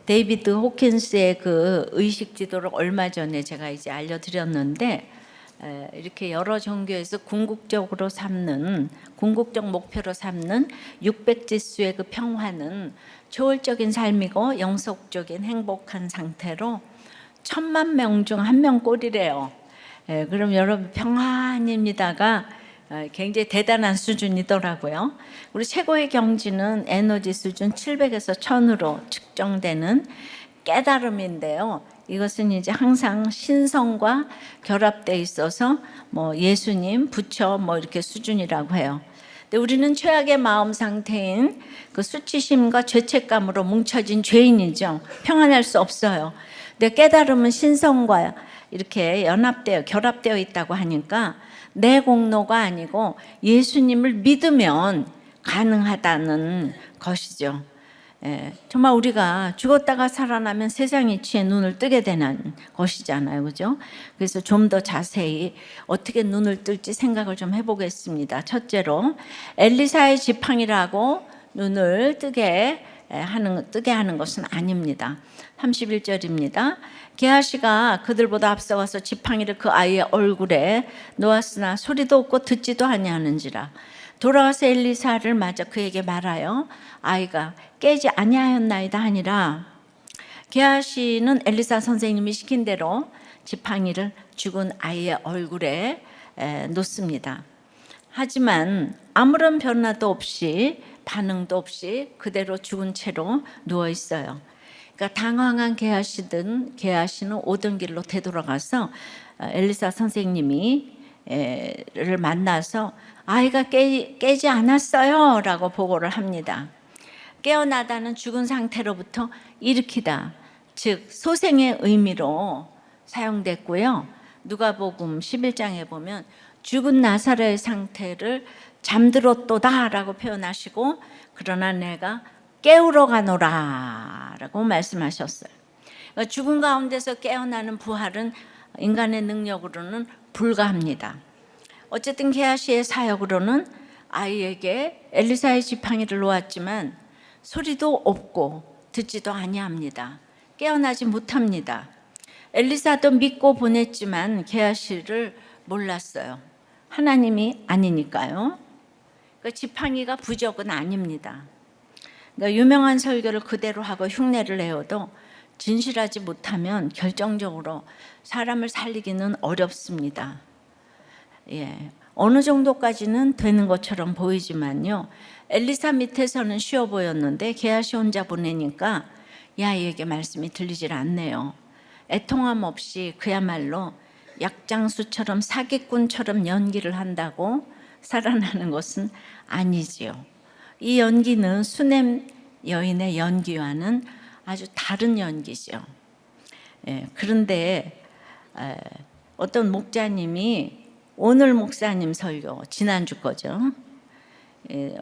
데이비드 호킨스의 그 의식 지도를 얼마 전에 제가 이제 알려드렸는데, 이렇게 여러 종교에서 궁극적 목표로 삼는 600지수의 그 평화는 초월적인 삶이고 영속적인 행복한 상태로 1000만 명 중 1명 꼴이래요. 그럼 여러분 평안입니다가 굉장히 대단한 수준이더라고요. 우리 최고의 경지는 에너지 수준 700에서 1000으로 측정되는 깨달음인데요. 이것은 이제 항상 신성과 결합되어 있어서 뭐 예수님, 부처 뭐 이렇게 수준이라고 해요. 근데 우리는 최악의 마음 상태인 그 수치심과 죄책감으로 뭉쳐진 죄인이죠. 평안할 수 없어요. 근데 깨달음은 신성과 이렇게 결합되어 있다고 하니까 내 공로가 아니고 예수님을 믿으면 가능하다는 것이죠. 정말 우리가 죽었다가 살아나면 세상 이치에 눈을 뜨게 되는 것이잖아요, 그죠? 그래서 좀 더 자세히 어떻게 눈을 뜰지 생각을 좀 해보겠습니다. 첫째로 엘리사의 지팡이라고 눈을 뜨게 하는 것은 아닙니다. 31절입니다. 게하시가 그들보다 앞서가서 지팡이를 그 아이의 얼굴에 놓았으나 소리도 없고 듣지도 아니하는지라. 돌아와서 엘리사를 맞아 그에게 말하여 아이가 깨지 아니하였나이다 하니라. 게하시는 엘리사 선생님이 시킨 대로 지팡이를 죽은 아이의 얼굴에 놓습니다. 하지만 아무런 변화도 없이 반응도 없이 그대로 죽은 채로 누워 있어요. 그러니까 당황한 게하시는 오던 길로 되돌아가서 엘리사 선생님이 를 만나서 아이가 깨지 않았어요 라고 보고를 합니다. 깨어나다는 죽은 상태로부터 일으키다, 즉 소생의 의미로 사용됐고요. 누가복음 11장에 보면 죽은 나사로의 상태를 잠들었도다 라고 표현하시고, 그러나 내가 깨우러 가노라 라고 말씀하셨어요. 그러니까 죽은 가운데서 깨어나는 부활은 인간의 능력으로는 불가합니다. 어쨌든 게하시의 사역으로는 아이에게 엘리사의 지팡이를 놓았지만 소리도 없고 듣지도 아니합니다. 깨어나지 못합니다. 엘리사도 믿고 보냈지만 게하시를 몰랐어요. 하나님이 아니니까요. 그 지팡이가 부적은 아닙니다. 그러니까 유명한 설교를 그대로 하고 흉내를 내어도 진실하지 못하면 결정적으로 사람을 살리기는 어렵습니다. 어느 정도까지는 되는 것처럼 보이지만요. 엘리사 밑에서는 쉬워 보였는데 게하시 혼자 보내니까 이 아이에게 말씀이 들리질 않네요. 애통함 없이 그야말로 약장수처럼 사기꾼처럼 연기를 한다고 살아나는 것은 아니지요. 이 연기는 수냄 여인의 연기와는 아주 다른 연기죠. 그런데 어떤 목자님이 오늘 목사님 설교, 지난주 거죠.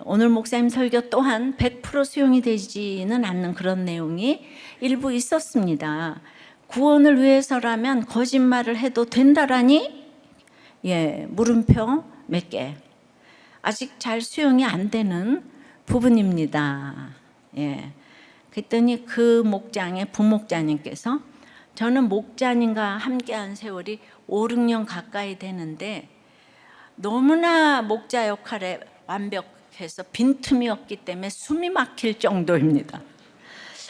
오늘 목사님 설교 또한 100% 수용이 되지는 않는 그런 내용이 일부 있었습니다. 구원을 위해서라면 거짓말을 해도 된다라니? 물음표 몇 개. 아직 잘 수용이 안 되는 부분입니다. 그랬더니 그 목장의 부목자님께서 저는 목자님과 함께한 세월이 5, 6년 가까이 되는데 너무나 목자 역할에 완벽해서 빈틈이 없기 때문에 숨이 막힐 정도입니다.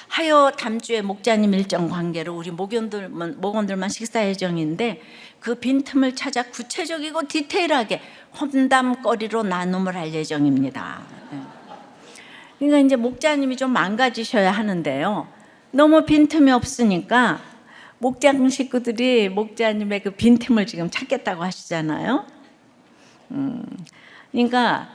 하여 담주에 목자님 일정 관계로 우리 목원들만 식사 예정인데 그 빈틈을 찾아 구체적이고 디테일하게 험담거리로 나눔을 할 예정입니다. 그러니까 이제 목자님이 좀 망가지셔야 하는데요. 너무 빈틈이 없으니까 목장 식구들이 목자님의 그 빈틈을 지금 찾겠다고 하시잖아요. 그러니까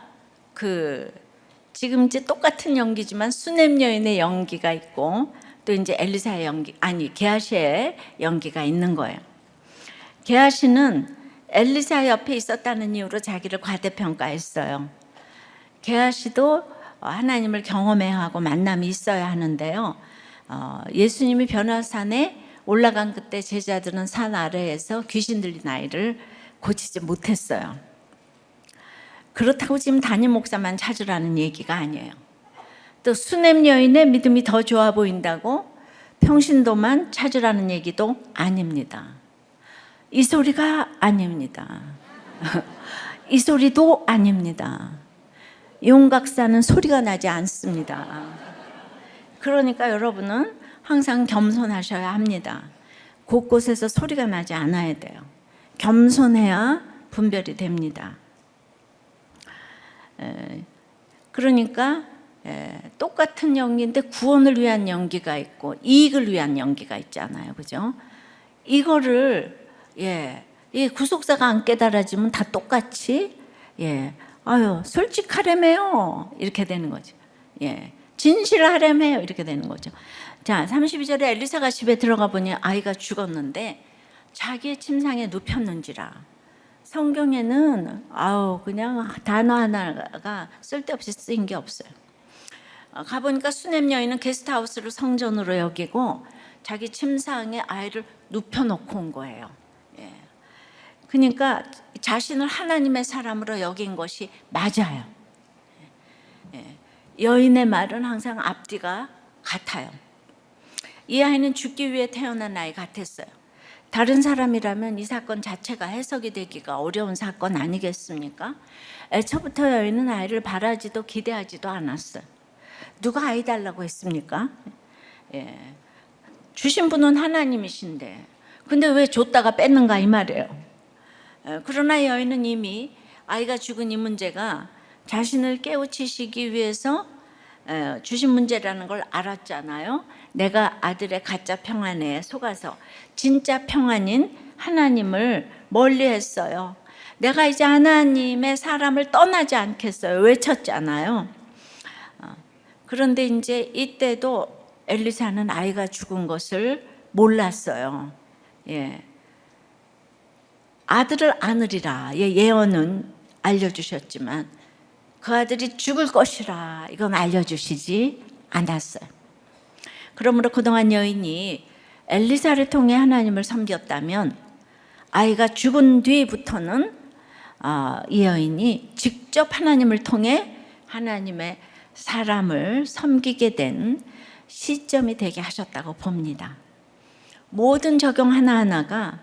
지금 이제 똑같은 연기지만 수냄 여인의 연기가 있고 또 이제 엘리사의 게하시의 연기가 있는 거예요. 게하시는 엘리사 옆에 있었다는 이유로 자기를 과대평가했어요. 게하시도 하나님을 경험해야 하고 만남이 있어야 하는데요. 예수님이 변화산에 올라간 그때 제자들은 산 아래에서 귀신 들린 아이를 고치지 못했어요. 그렇다고 지금 담임 목사만 찾으라는 얘기가 아니에요. 또 수냄 여인의 믿음이 더 좋아 보인다고 평신도만 찾으라는 얘기도 아닙니다. 이 소리가 아닙니다. 이 소리도 아닙니다. 용각사는 소리가 나지 않습니다. 그러니까 여러분은 항상 겸손하셔야 합니다. 곳곳에서 소리가 나지 않아야 돼요. 겸손해야 분별이 됩니다. 그러니까 똑같은 연기인데 구원을 위한 연기가 있고 이익을 위한 연기가 있잖아요. 그죠? 이거를 이 구속사가 안 깨달아지면 다 똑같이 아유 솔직하려매요 이렇게 되는 거죠. 진실하려매요 이렇게 되는 거죠. 자, 32절에 엘리사가 집에 들어가 보니 아이가 죽었는데 자기의 침상에 눕혔는지라. 성경에는 그냥 단어 하나가 쓸데없이 쓰인 게 없어요. 가보니까 수넴 여인은 게스트하우스를 성전으로 여기고 자기 침상에 아이를 눕혀놓고 온 거예요. 그러니까 자신을 하나님의 사람으로 여긴 것이 맞아요. 여인의 말은 항상 앞뒤가 같아요. 이 아이는 죽기 위해 태어난 아이 같았어요. 다른 사람이라면 이 사건 자체가 해석이 되기가 어려운 사건 아니겠습니까? 애초부터 여인은 아이를 바라지도 기대하지도 않았어요. 누가 아이 달라고 했습니까? 주신 분은 하나님이신데 근데 왜 줬다가 뺐는가 이 말이에요. 그러나 여인은 이미 아이가 죽은 이 문제가 자신을 깨우치시기 위해서 주신 문제라는 걸 알았잖아요. 내가 아들의 가짜 평안에 속아서 진짜 평안인 하나님을 멀리했어요. 내가 이제 하나님의 사람을 떠나지 않겠어요. 외쳤잖아요. 그런데 이제 이때도 엘리사는 아이가 죽은 것을 몰랐어요. 아들을 안으리라 예언은 알려주셨지만 그 아들이 죽을 것이라 이건 알려주시지 않았어요. 그러므로 그동안 여인이 엘리사를 통해 하나님을 섬겼다면 아이가 죽은 뒤부터는 이 여인이 직접 하나님을 통해 하나님의 사람을 섬기게 된 시점이 되게 하셨다고 봅니다. 모든 적용 하나하나가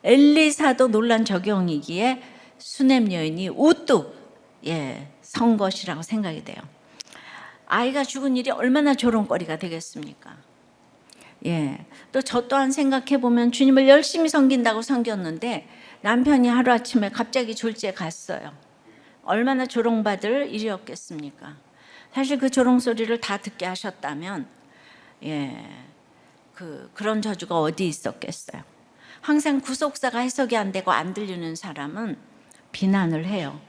엘리사도 놀란 적용이기에 수넴 여인이 우뚝 선 것이라고 생각이 돼요. 아이가 죽은 일이 얼마나 조롱거리가 되겠습니까? 또 저 또한 생각해 보면 주님을 열심히 섬긴다고 섬겼는데 남편이 하루아침에 갑자기 졸지에 갔어요. 얼마나 조롱받을 일이었겠습니까? 사실 그 조롱 소리를 다 듣게 하셨다면 그런 저주가 어디 있었겠어요. 항상 구속사가 해석이 안 되고 안 들리는 사람은 비난을 해요.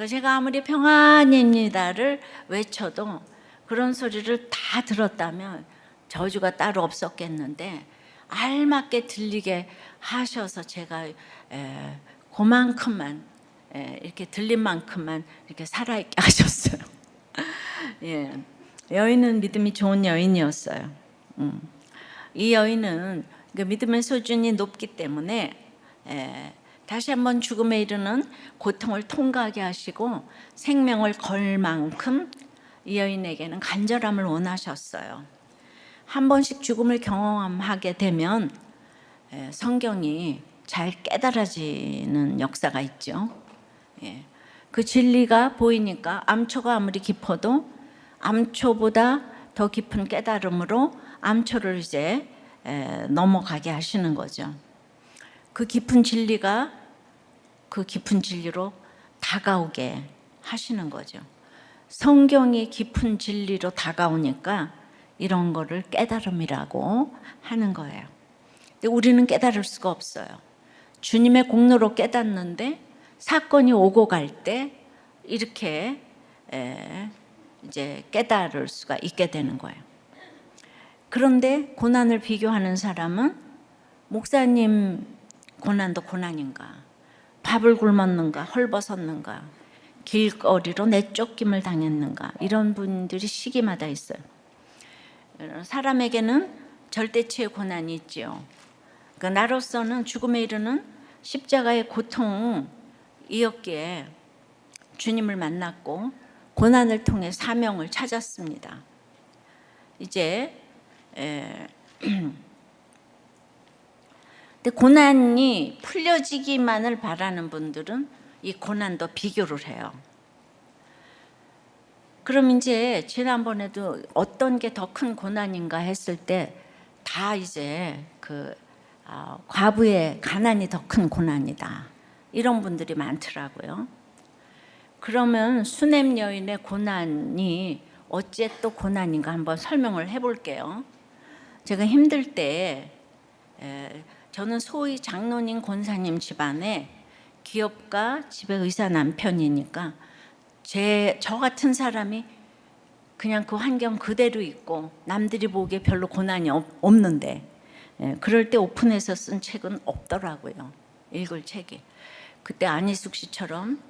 제가 아무리 평안입니다를 외쳐도 그런 소리를 다 들었다면 저주가 따로 없었겠는데 알맞게 들리게 하셔서 제가 그만큼만 이렇게 들린 만큼만 이렇게 살아있게 하셨어요. 여인은 믿음이 좋은 여인이었어요. 이 여인은 믿음의 수준이 높기 때문에 다시 한번 죽음에 이르는 고통을 통과하게 하시고 생명을 걸 만큼 이 여인에게는 간절함을 원하셨어요. 한 번씩 죽음을 경험하게 되면 성경이 잘 깨달아지는 역사가 있죠. 그 진리가 보이니까 암초가 아무리 깊어도 암초보다 더 깊은 깨달음으로 암초를 이제 넘어가게 하시는 거죠. 그 깊은 진리가 그 깊은 진리로 다가오게 하시는 거죠. 성경이 깊은 진리로 다가오니까 이런 거를 깨달음이라고 하는 거예요. 근데 우리는 깨달을 수가 없어요. 주님의 공로로 깨닫는데 사건이 오고 갈 때 이렇게 이제 깨달을 수가 있게 되는 거예요. 그런데 고난을 비교하는 사람은 목사님 고난도 고난인가, 밥을 굶었는가, 헐벗었는가, 길거리로 내쫓김을 당했는가, 이런 분들이 시기마다 있어요. 사람에게는 절대치의 고난이 있지요. 그러니까 나로서는 죽음에 이르는 십자가의 고통이었기에 주님을 만났고 고난을 통해 사명을 찾았습니다. 이제 근데 고난이 풀려지기만을 바라는 분들은 이 고난도 비교를 해요. 그럼 이제 지난번에도 어떤 게 더 큰 고난인가 했을 때 다 이제 과부의 가난이 더 큰 고난이다, 이런 분들이 많더라고요. 그러면 수냄 여인의 고난이 어째 또 고난인가 한번 설명을 해볼게요. 제가 힘들 때 저는 소위 장로님 권사님 집안에 기업가 집에 의사 남편이니까 저 같은 사람이 그냥 그 환경 그대로 있고 남들이 보기에 별로 고난이 없는데 그럴 때 오픈해서 쓴 책은 없더라고요. 읽을 책이. 그때 안희숙 씨처럼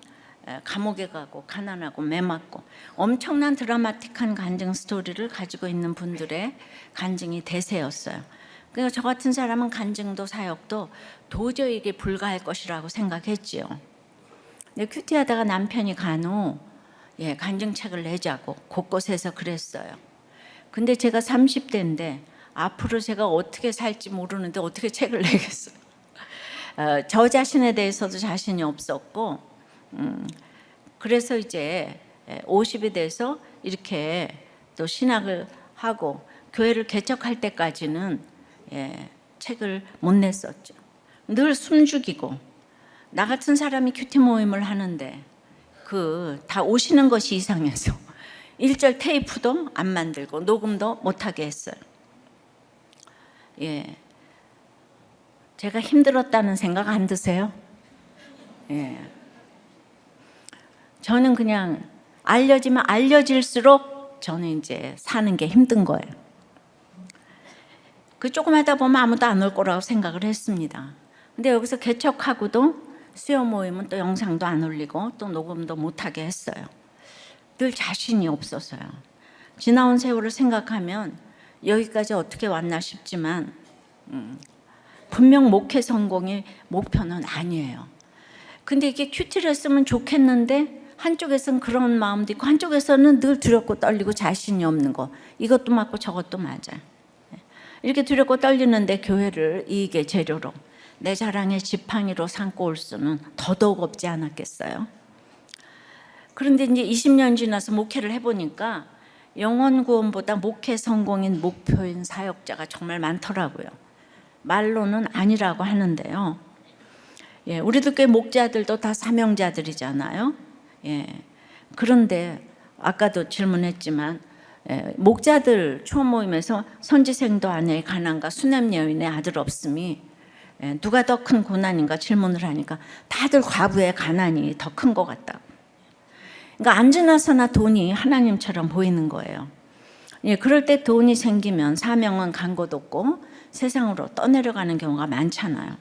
감옥에 가고 가난하고 매 맞고 엄청난 드라마틱한 간증 스토리를 가지고 있는 분들의 간증이 대세였어요. 그러니까 저 같은 사람은 간증도 사역도 도저히 이게 불가할 것이라고 생각했지요. 근데 큐티하다가 남편이 간혹 간증책을 내자고 곳곳에서 그랬어요. 근데 제가 30대인데 앞으로 제가 어떻게 살지 모르는데 어떻게 책을 내겠어요. 저 자신에 대해서도 자신이 없었고 그래서 이제 50이 돼서 이렇게 또 신학을 하고 교회를 개척할 때까지는 책을 못 냈었죠. 늘 숨죽이고 나 같은 사람이 큐티 모임을 하는데 다 오시는 것이 이상해서 1절 테이프도 안 만들고 녹음도 못하게 했어요. 제가 힘들었다는 생각 안 드세요? 저는 그냥 알려지면 알려질수록 저는 이제 사는 게 힘든 거예요. 조금 하다 보면 아무도 안 올 거라고 생각을 했습니다. 근데 여기서 개척하고도 수요 모임은 또 영상도 안 올리고 또 녹음도 못하게 했어요. 늘 자신이 없어서요. 지나온 세월을 생각하면 여기까지 어떻게 왔나 싶지만 분명 목회 성공이 목표는 아니에요. 근데 이게 큐티를 했으면 좋겠는데 한쪽에서는 그런 마음도 있고 한쪽에서는 늘 두렵고 떨리고 자신이 없는 거, 이것도 맞고 저것도 맞아요. 이렇게 두렵고 떨리는데 교회를 이익의 재료로 내 자랑의 지팡이로 삼고 올 수는 더더욱 없지 않았겠어요? 그런데 이제 20년 지나서 목회를 해보니까 영혼 구원보다 목회 성공인 목표인 사역자가 정말 많더라고요. 말로는 아니라고 하는데요. 우리도 꽤 목자들도 다 사명자들이잖아요. 그런데 아까도 질문했지만 목자들 초모임에서 선지생도 아내의 가난과 수냄 여인의 아들 없음이 누가 더 큰 고난인가 질문을 하니까 다들 과부의 가난이 더 큰 것 같다고. 그러니까 앉으나서나 돈이 하나님처럼 보이는 거예요. 그럴 때 돈이 생기면 사명은 간 곳 없고 세상으로 떠내려가는 경우가 많잖아요.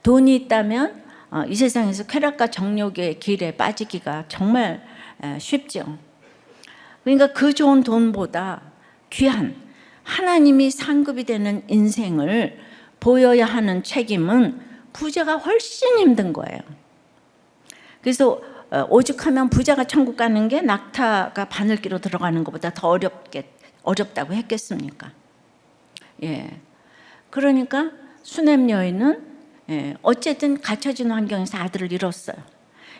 돈이 있다면 이 세상에서 쾌락과 정욕의 길에 빠지기가 정말 쉽죠. 그러니까 그 좋은 돈보다 귀한 하나님이 상급이 되는 인생을 보여야 하는 책임은 부자가 훨씬 힘든 거예요. 그래서 오죽하면 부자가 천국 가는 게 낙타가 바늘기로 들어가는 것보다 더 어렵다고 했겠습니까? 그러니까 수냄 여인은 어쨌든 갇혀진 환경에서 아들을 잃었어요.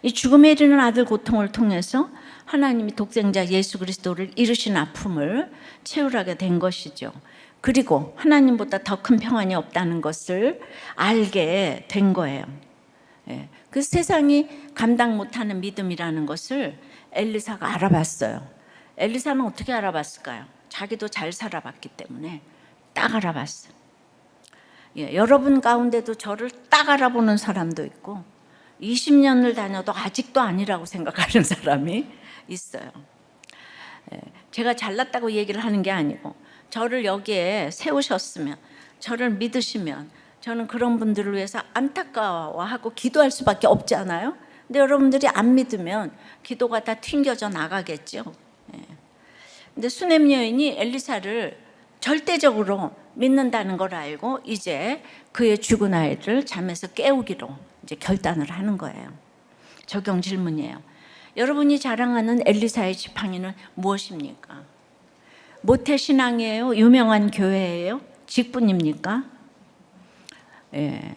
이 죽음에 이르는 아들 고통을 통해서 하나님이 독생자 예수 그리스도를 잃으신 아픔을 채울하게 된 것이죠. 그리고 하나님보다 더 큰 평안이 없다는 것을 알게 된 거예요. 그 세상이 감당 못하는 믿음이라는 것을 엘리사가 알아봤어요. 엘리사는 어떻게 알아봤을까요? 자기도 잘 살아봤기 때문에 딱 알아봤어요. 여러분 가운데도 저를 딱 알아보는 사람도 있고 20년을 다녀도 아직도 아니라고 생각하는 사람이 있어요. 제가 잘났다고 얘기를 하는 게 아니고 저를 여기에 세우셨으면, 저를 믿으시면 저는 그런 분들을 위해서 안타까워하고 기도할 수밖에 없잖아요. 근데 여러분들이 안 믿으면 기도가 다 튕겨져 나가겠죠. 근데 수냄 여인이 엘리사를 절대적으로 믿는다는 걸 알고 이제 그의 죽은 아이를 잠에서 깨우기로 이제 결단을 하는 거예요. 적용 질문이에요. 여러분이 자랑하는 엘리사의 지팡이는 무엇입니까? 모태신앙이에요? 유명한 교회예요? 직분입니까? 예.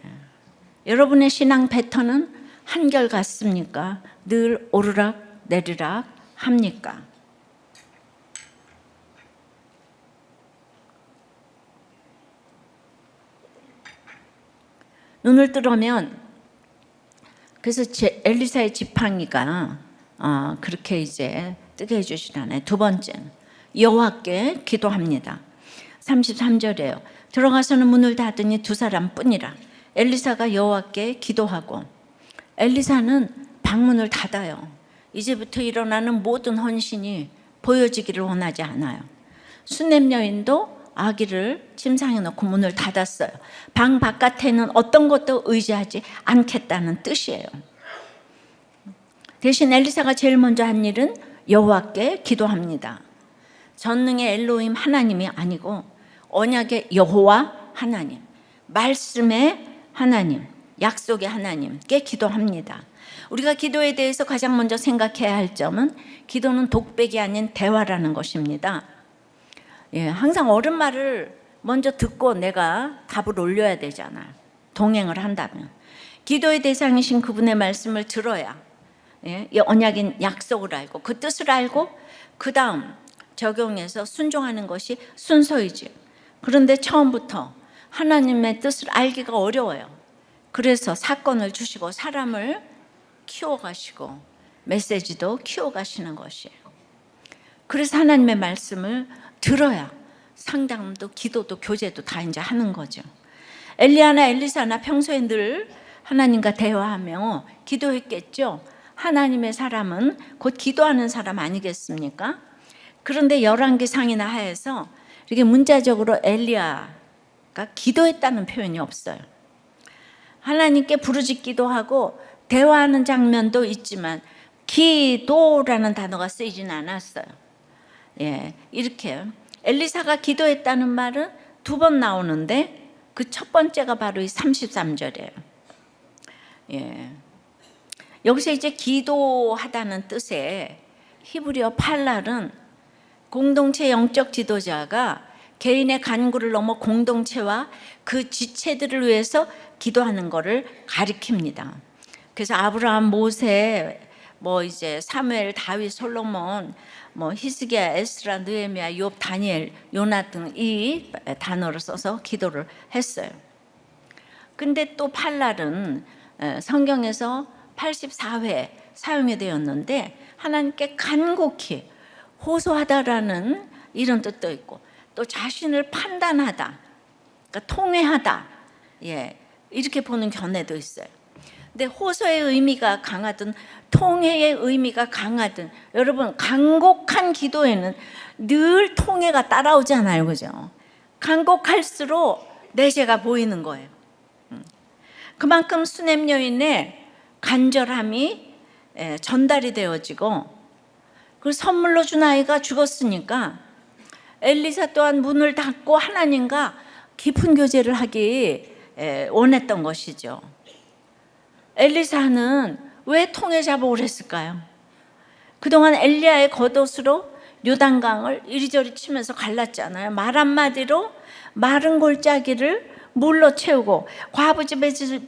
여러분의 신앙 패턴은 한결 같습니까? 늘 오르락 내리락 합니까? 눈을 뜨려면, 그래서 엘리사의 지팡이가 그렇게 이제 뜨게 해주시잖아요. 두 번째는 여호와께 기도합니다. 33절이에요. 들어가서는 문을 닫으니 두 사람뿐이라. 엘리사가 여호와께 기도하고, 엘리사는 방문을 닫아요. 이제부터 일어나는 모든 헌신이 보여지기를 원하지 않아요. 수냄 여인도 아기를 침상에 놓고 문을 닫았어요. 방 바깥에는 어떤 것도 의지하지 않겠다는 뜻이에요. 대신 엘리사가 제일 먼저 한 일은 여호와께 기도합니다. 전능의 엘로힘 하나님이 아니고 언약의 여호와 하나님, 말씀의 하나님, 약속의 하나님께 기도합니다. 우리가 기도에 대해서 가장 먼저 생각해야 할 점은 기도는 독백이 아닌 대화라는 것입니다. 예, 항상 어른 말을 먼저 듣고 내가 답을 올려야 되잖아요. 동행을 한다면. 기도의 대상이신 그분의 말씀을 들어야, 예, 이 언약인 약속을 알고 그 뜻을 알고 그 다음 적용해서 순종하는 것이 순서이지. 그런데 처음부터 하나님의 뜻을 알기가 어려워요. 그래서 사건을 주시고 사람을 키워가시고 메시지도 키워가시는 것이에요. 그래서 하나님의 말씀을 들어야 상담도 기도도 교제도 다 이제 하는 거죠. 엘리야나 엘리사나 평소에 늘 하나님과 대화하며 기도했겠죠. 하나님의 사람은 곧 기도하는 사람 아니겠습니까? 그런데 열왕기상이나 하에서 이렇게 문자적으로 엘리야가 기도했다는 표현이 없어요. 하나님께 부르짖기도 하고 대화하는 장면도 있지만 기도라는 단어가 쓰이진 않았어요. 예, 이렇게 엘리사가 기도했다는 말은 두 번 나오는데 그 첫 번째가 바로 이 33절이에요. 예. 여기서 이제 기도하다는 뜻의 히브리어 팔랄은 공동체 영적 지도자가 개인의 간구를 넘어 공동체와 그 지체들을 위해서 기도하는 것을 가리킵니다. 그래서 아브라함, 모세, 이제 사무엘, 다윗, 솔로몬, 히스기야, 에스라, 느헤미야, 욥, 다니엘, 요나 등 이 단어를 써서 기도를 했어요. 근데 또 팔랄은 성경에서 84회 사용이 되었는데 하나님께 간곡히 호소하다라는 이런 뜻도 있고 또 자신을 판단하다, 그러니까 통회하다, 예, 이렇게 보는 견해도 있어요. 근데 호소의 의미가 강하든 통회의 의미가 강하든 여러분 간곡한 기도에는 늘 통회가 따라오잖아요, 그죠? 간곡할수록 내재가 보이는 거예요. 그만큼 수냄 여인의 간절함이 전달이 되어지고 그 선물로 준 아이가 죽었으니까 엘리사 또한 문을 닫고 하나님과 깊은 교제를 하기 원했던 것이죠. 엘리사는 왜 통에 잡아오려 했을까요? 그동안 엘리야의 겉옷으로 요단강을 이리저리 치면서 갈랐잖아요. 말 한마디로 마른 골짜기를 물로 채우고 과부지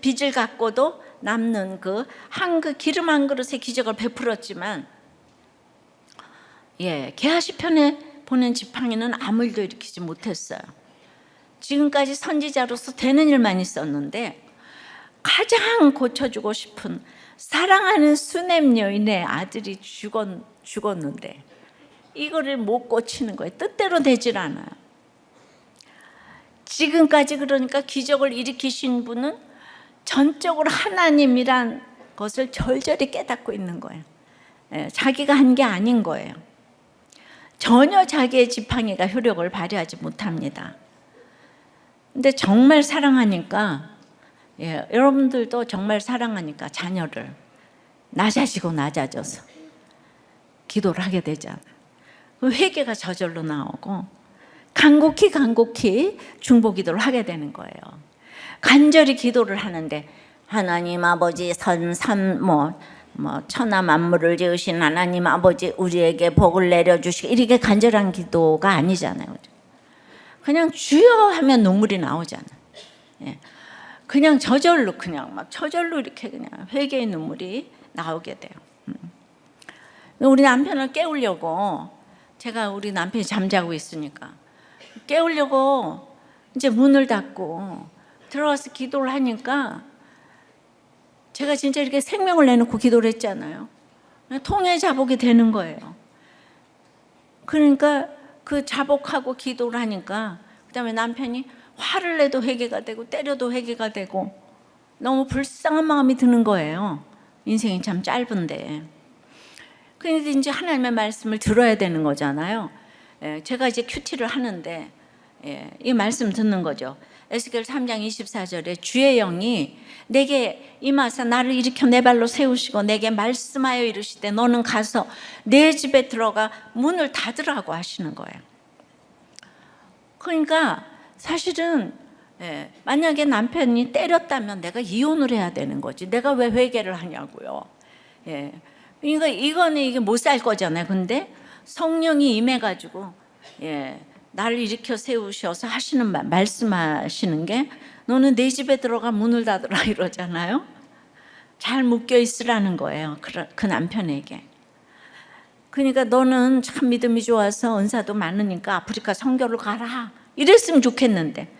빚을 갖고도 남는 그 기름 한 그릇의 기적을 베풀었지만, 예, 게하시 편에 보낸 지팡이는 아무 일도 일으키지 못했어요. 지금까지 선지자로서 되는 일만 있었는데 가장 고쳐주고 싶은 사랑하는 수냄 여인의 아들이 죽었는데 이거를 못 고치는 거예요. 뜻대로 되질 않아요. 지금까지 그러니까 기적을 일으키신 분은 전적으로 하나님이란 것을 절절히 깨닫고 있는 거예요. 자기가 한 게 아닌 거예요. 전혀 자기의 지팡이가 효력을 발휘하지 못합니다. 근데 정말 사랑하니까, 예, 여러분들도 정말 사랑하니까 자녀를 낮아지고 낮아져서 기도를 하게 되잖아요. 회개가 저절로 나오고 간곡히 중보기도를 하게 되는 거예요. 간절히 기도를 하는데 하나님 아버지 천하 만물을 지으신 하나님 아버지 우리에게 복을 내려주시고 이렇게 간절한 기도가 아니잖아요. 그냥 주여 하면 눈물이 나오잖아요. 예. 그냥 저절로 그냥 막 저절로 이렇게 그냥 회개의 눈물이 나오게 돼요. 우리 남편을 깨우려고 제가 우리 남편이 잠자고 있으니까 깨우려고 이제 문을 닫고 들어가서 기도를 하니까 제가 진짜 이렇게 생명을 내놓고 기도를 했잖아요. 통해 자복이 되는 거예요. 그러니까 그 자복하고 기도를 하니까 그다음에 남편이 화를 내도 회개가 되고 때려도 회개가 되고 너무 불쌍한 마음이 드는 거예요. 인생이 참 짧은데. 그런데 이제 하나님의 말씀을 들어야 되는 거잖아요. 제가 이제 큐티를 하는데 이 말씀 듣는 거죠. 에스겔 3장 24절에 주의 영이 내게 임하사 나를 일으켜 내 발로 세우시고 내게 말씀하여 이르시되 너는 가서 내 집에 들어가 문을 닫으라고 하시는 거예요. 그러니까 사실은 만약에 남편이 때렸다면 내가 이혼을 해야 되는 거지. 내가 왜 회개를 하냐고요. 그러니까 이게 못 살 거잖아요. 근데 성령이 임해가지고 나를 일으켜 세우셔서 하시는 말씀하시는 게 너는 내 집에 들어가 문을 닫으라 이러잖아요. 잘 묶여 있으라는 거예요. 그 남편에게. 그러니까 너는 참 믿음이 좋아서 은사도 많으니까 아프리카 선교를 가라 이랬으면 좋겠는데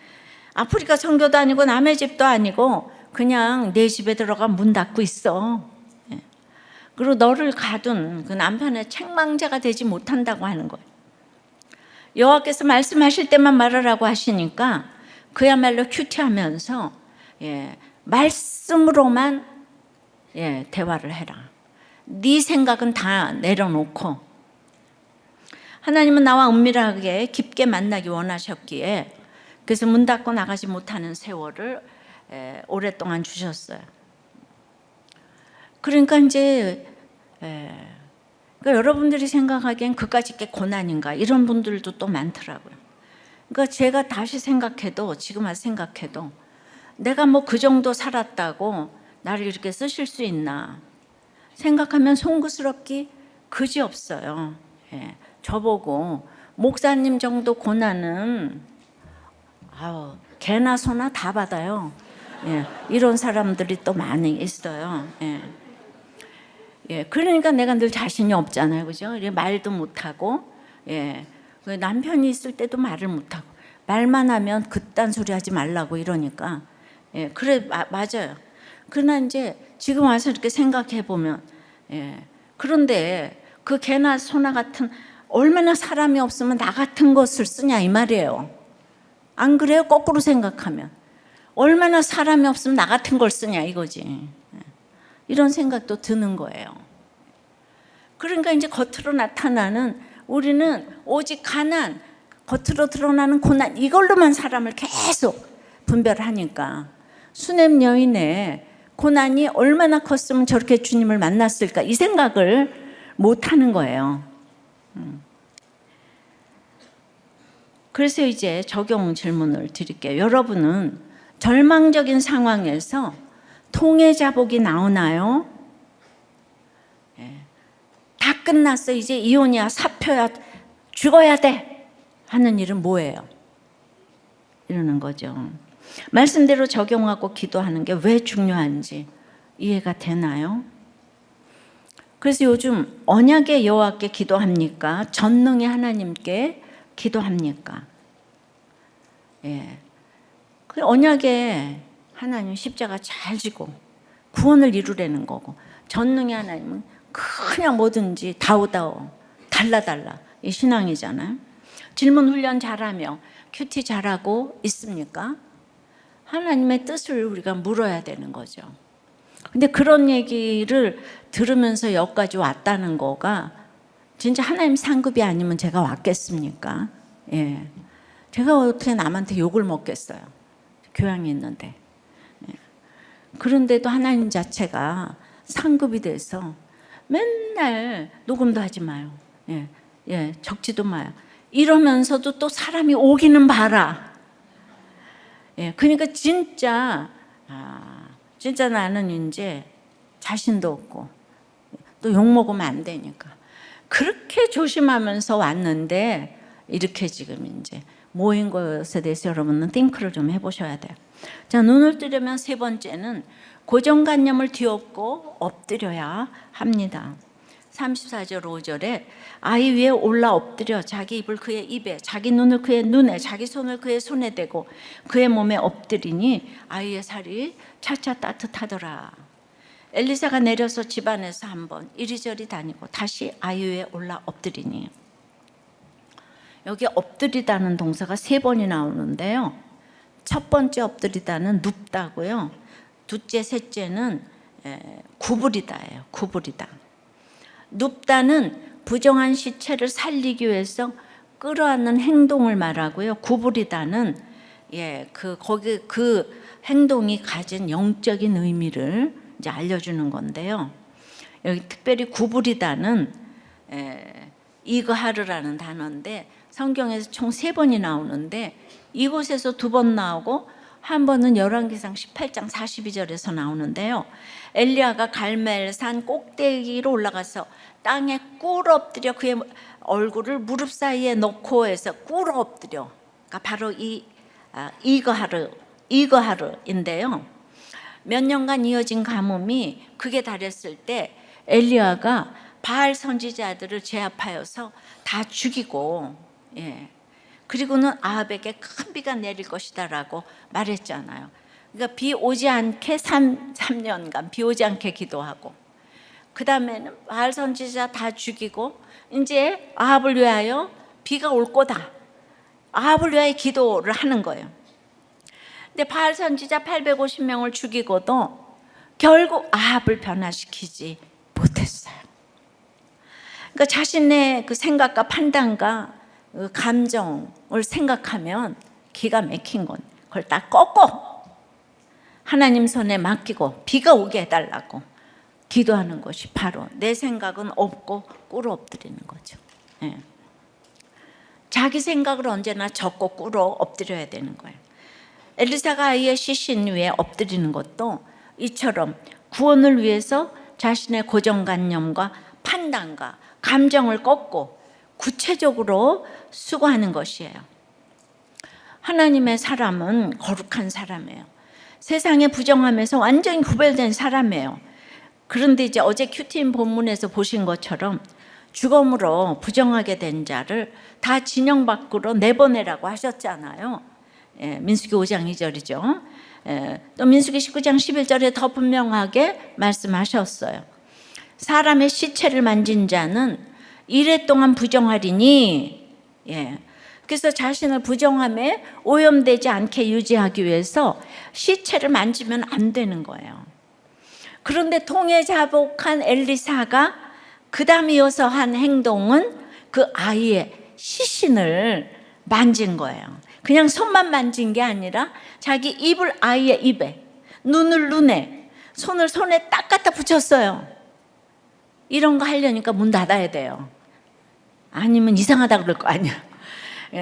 아프리카 선교도 아니고 남의 집도 아니고 그냥 내 집에 들어가 문 닫고 있어. 그리고 너를 가둔 그 남편의 책망자가 되지 못한다고 하는 거예요. 여호와께서 말씀하실 때만 말하라고 하시니까 그야말로 큐티하면서 말씀으로만 대화를 해라. 네 생각은 다 내려놓고 하나님은 나와 은밀하게 깊게 만나기 원하셨기에 그래서 문 닫고 나가지 못하는 세월을 오랫동안 주셨어요. 그러니까 이제 그러니까 여러분들이 생각하기엔 그까짓 게 고난인가 이런 분들도 또 많더라고요. 그러니까 제가 다시 생각해도 지금 와서 생각해도 내가 뭐 그 정도 살았다고 나를 이렇게 쓰실 수 있나 생각하면 송구스럽기 그지없어요. 저보고 목사님 정도 고난은 개나 소나 다 받아요. 이런 사람들이 또 많이 있어요. 그러니까 내가 늘 자신이 없잖아요. 그죠? 말도 못하고, 남편이 있을 때도 말을 못하고, 말만 하면 그딴 소리 하지 말라고 이러니까, 그래, 맞아요. 그러나 이제 지금 와서 이렇게 생각해 보면, 그런데 그 개나 소나 같은 얼마나 사람이 없으면 나 같은 것을 쓰냐 이 말이에요. 안 그래요? 거꾸로 생각하면. 얼마나 사람이 없으면 나 같은 걸 쓰냐 이거지. 이런 생각도 드는 거예요. 그러니까 이제 겉으로 나타나는 우리는 오직 가난, 겉으로 드러나는 고난 이걸로만 사람을 계속 분별하니까 수냄 여인의 고난이 얼마나 컸으면 저렇게 주님을 만났을까 이 생각을 못 하는 거예요. 그래서 이제 적용 질문을 드릴게요. 여러분은 절망적인 상황에서 통해 자복이 나오나요? 다 끝났어. 이제 이혼이야, 사표야, 죽어야 돼 하는 일은 뭐예요? 이러는 거죠. 말씀대로 적용하고 기도하는 게 왜 중요한지 이해가 되나요? 그래서 요즘 언약의 여호와께 기도합니까? 전능의 하나님께 기도합니까? 그 언약의 하나님 십자가 잘 지고 구원을 이루려는 거고 전능의 하나님은 그냥 뭐든지 다오다오 달라달라 이 신앙이잖아요. 질문 훈련 잘하며 큐티 잘하고 있습니까? 하나님의 뜻을 우리가 물어야 되는 거죠. 근데 그런 얘기를 들으면서 여기까지 왔다는 거가 진짜 하나님 상급이 아니면 제가 왔겠습니까? 제가 어떻게 남한테 욕을 먹겠어요. 교양이 있는데. 그런데도 하나님 자체가 상급이 돼서 맨날 녹음도 하지 마요. 적지도 마요. 이러면서도 또 사람이 오기는 봐라. 그러니까 진짜 나는 이제 자신도 없고 또 욕먹으면 안 되니까 그렇게 조심하면서 왔는데 이렇게 지금 이제 모인 것에 대해서 여러분은 띵크를 좀 해보셔야 돼요. 자, 눈을 뜨려면 세 번째는 고정관념을 뒤엎고 엎드려야 합니다. 34절 5절에 아이 위에 올라 엎드려 자기 입을 그의 입에, 자기 눈을 그의 눈에, 자기 손을 그의 손에 대고 그의 몸에 엎드리니 아이의 살이 차차 따뜻하더라. 엘리사가 내려서 집안에서 한번 이리저리 다니고 다시 아이 위에 올라 엎드리니, 여기 엎드리다는 동사가 세 번이 나오는데요. 첫 번째 엎드리다는 눕다고요. 둘째, 셋째는 구부리다예요. 구부리다. 눕다는 부정한 시체를 살리기 위해서 끌어안는 행동을 말하고요. 구부리다는 그 행동이 가진 영적인 의미를 이제 알려주는 건데요. 여기 특별히 구부리다는 이그하르라는 단어인데 성경에서 총 3번이 나오는데 이곳에서 2번 나오고 한 번은 열왕기상 18장 42절에서 나오는데요. 엘리야가 갈멜산 꼭대기로 올라가서 땅에 꿇어 엎드려 그의 얼굴을 무릎 사이에 놓고 해서 꿇어 엎드려, 그러니까 바로 이 이거하르인데요. 몇 년간 이어진 가뭄이 극에 달했을 때 엘리야가 바알 선지자들을 제압하여서 다 죽이고, 그리고는 아합에게 큰 비가 내릴 것이다라고 말했잖아요. 그러니까 비 오지 않게 3년간 비 오지 않게 기도하고, 그 다음에는 바알 선지자 다 죽이고 이제 아합을 위하여 비가 올 거다, 아합을 위하여 기도를 하는 거예요. 근데 바알 선지자 850명을 죽이고도 결국 아합을 변화시키지 못했어요. 그러니까 자신의 그 생각과 판단과 그 감정을 생각하면 기가 막힌 건 그걸 다 꺾고 하나님 손에 맡기고 비가 오게 해달라고 기도하는 것이 바로 내 생각은 없고 꿇어 엎드리는 거죠. 자기 생각을 언제나 적고 꿇어 엎드려야 되는 거예요. 엘리사가 아이의 시신 위에 엎드리는 것도 이처럼 구원을 위해서 자신의 고정관념과 판단과 감정을 꺾고 구체적으로 수고하는 것이에요. 하나님의 사람은 거룩한 사람이에요. 세상의 부정함에서 완전히 구별된 사람이에요. 그런데 이제 어제 큐티인 본문에서 보신 것처럼 죽음으로 부정하게 된 자를 다 진영 밖으로 내보내라고 하셨잖아요. 민수기 5장 2절이죠. 또 민수기 19장 11절에 더 분명하게 말씀하셨어요. 사람의 시체를 만진 자는 이래 동안 부정하리니, 그래서 자신을 부정함에 오염되지 않게 유지하기 위해서 시체를 만지면 안 되는 거예요. 그런데 통에 자복한 엘리사가 그 다음 이어서 한 행동은 그 아이의 시신을 만진 거예요. 그냥 손만 만진 게 아니라 자기 입을 아이의 입에, 눈을 눈에, 손을 손에 딱 갖다 붙였어요. 이런 거 하려니까 문 닫아야 돼요. 아니면 이상하다 그럴 거 아니야.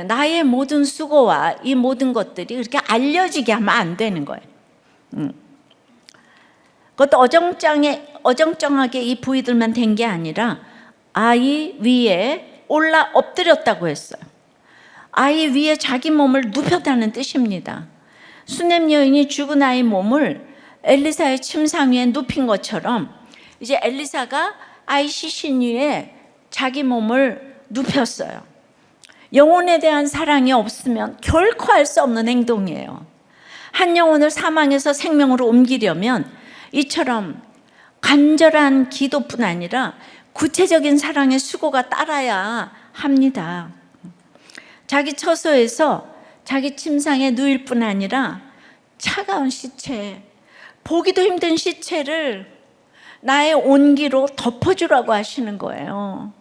나의 모든 수고와 이 모든 것들이 그렇게 알려지게 하면 안 되는 거예요. 그것도 어정쩡하게 이 부위들만 된 게 아니라 아이 위에 올라 엎드렸다고 했어요. 아이 위에 자기 몸을 눕혔다는 뜻입니다. 수넴 여인이 죽은 아이 몸을 엘리사의 침상 위에 눕힌 것처럼 이제 엘리사가 아이 시신 위에 자기 몸을 눕혔어요. 영혼에 대한 사랑이 없으면 결코 할 수 없는 행동이에요. 한 영혼을 사망에서 생명으로 옮기려면 이처럼 간절한 기도뿐 아니라 구체적인 사랑의 수고가 따라야 합니다. 자기 처소에서 자기 침상에 누일 뿐 아니라 차가운 시체, 보기도 힘든 시체를 나의 온기로 덮어주라고 하시는 거예요.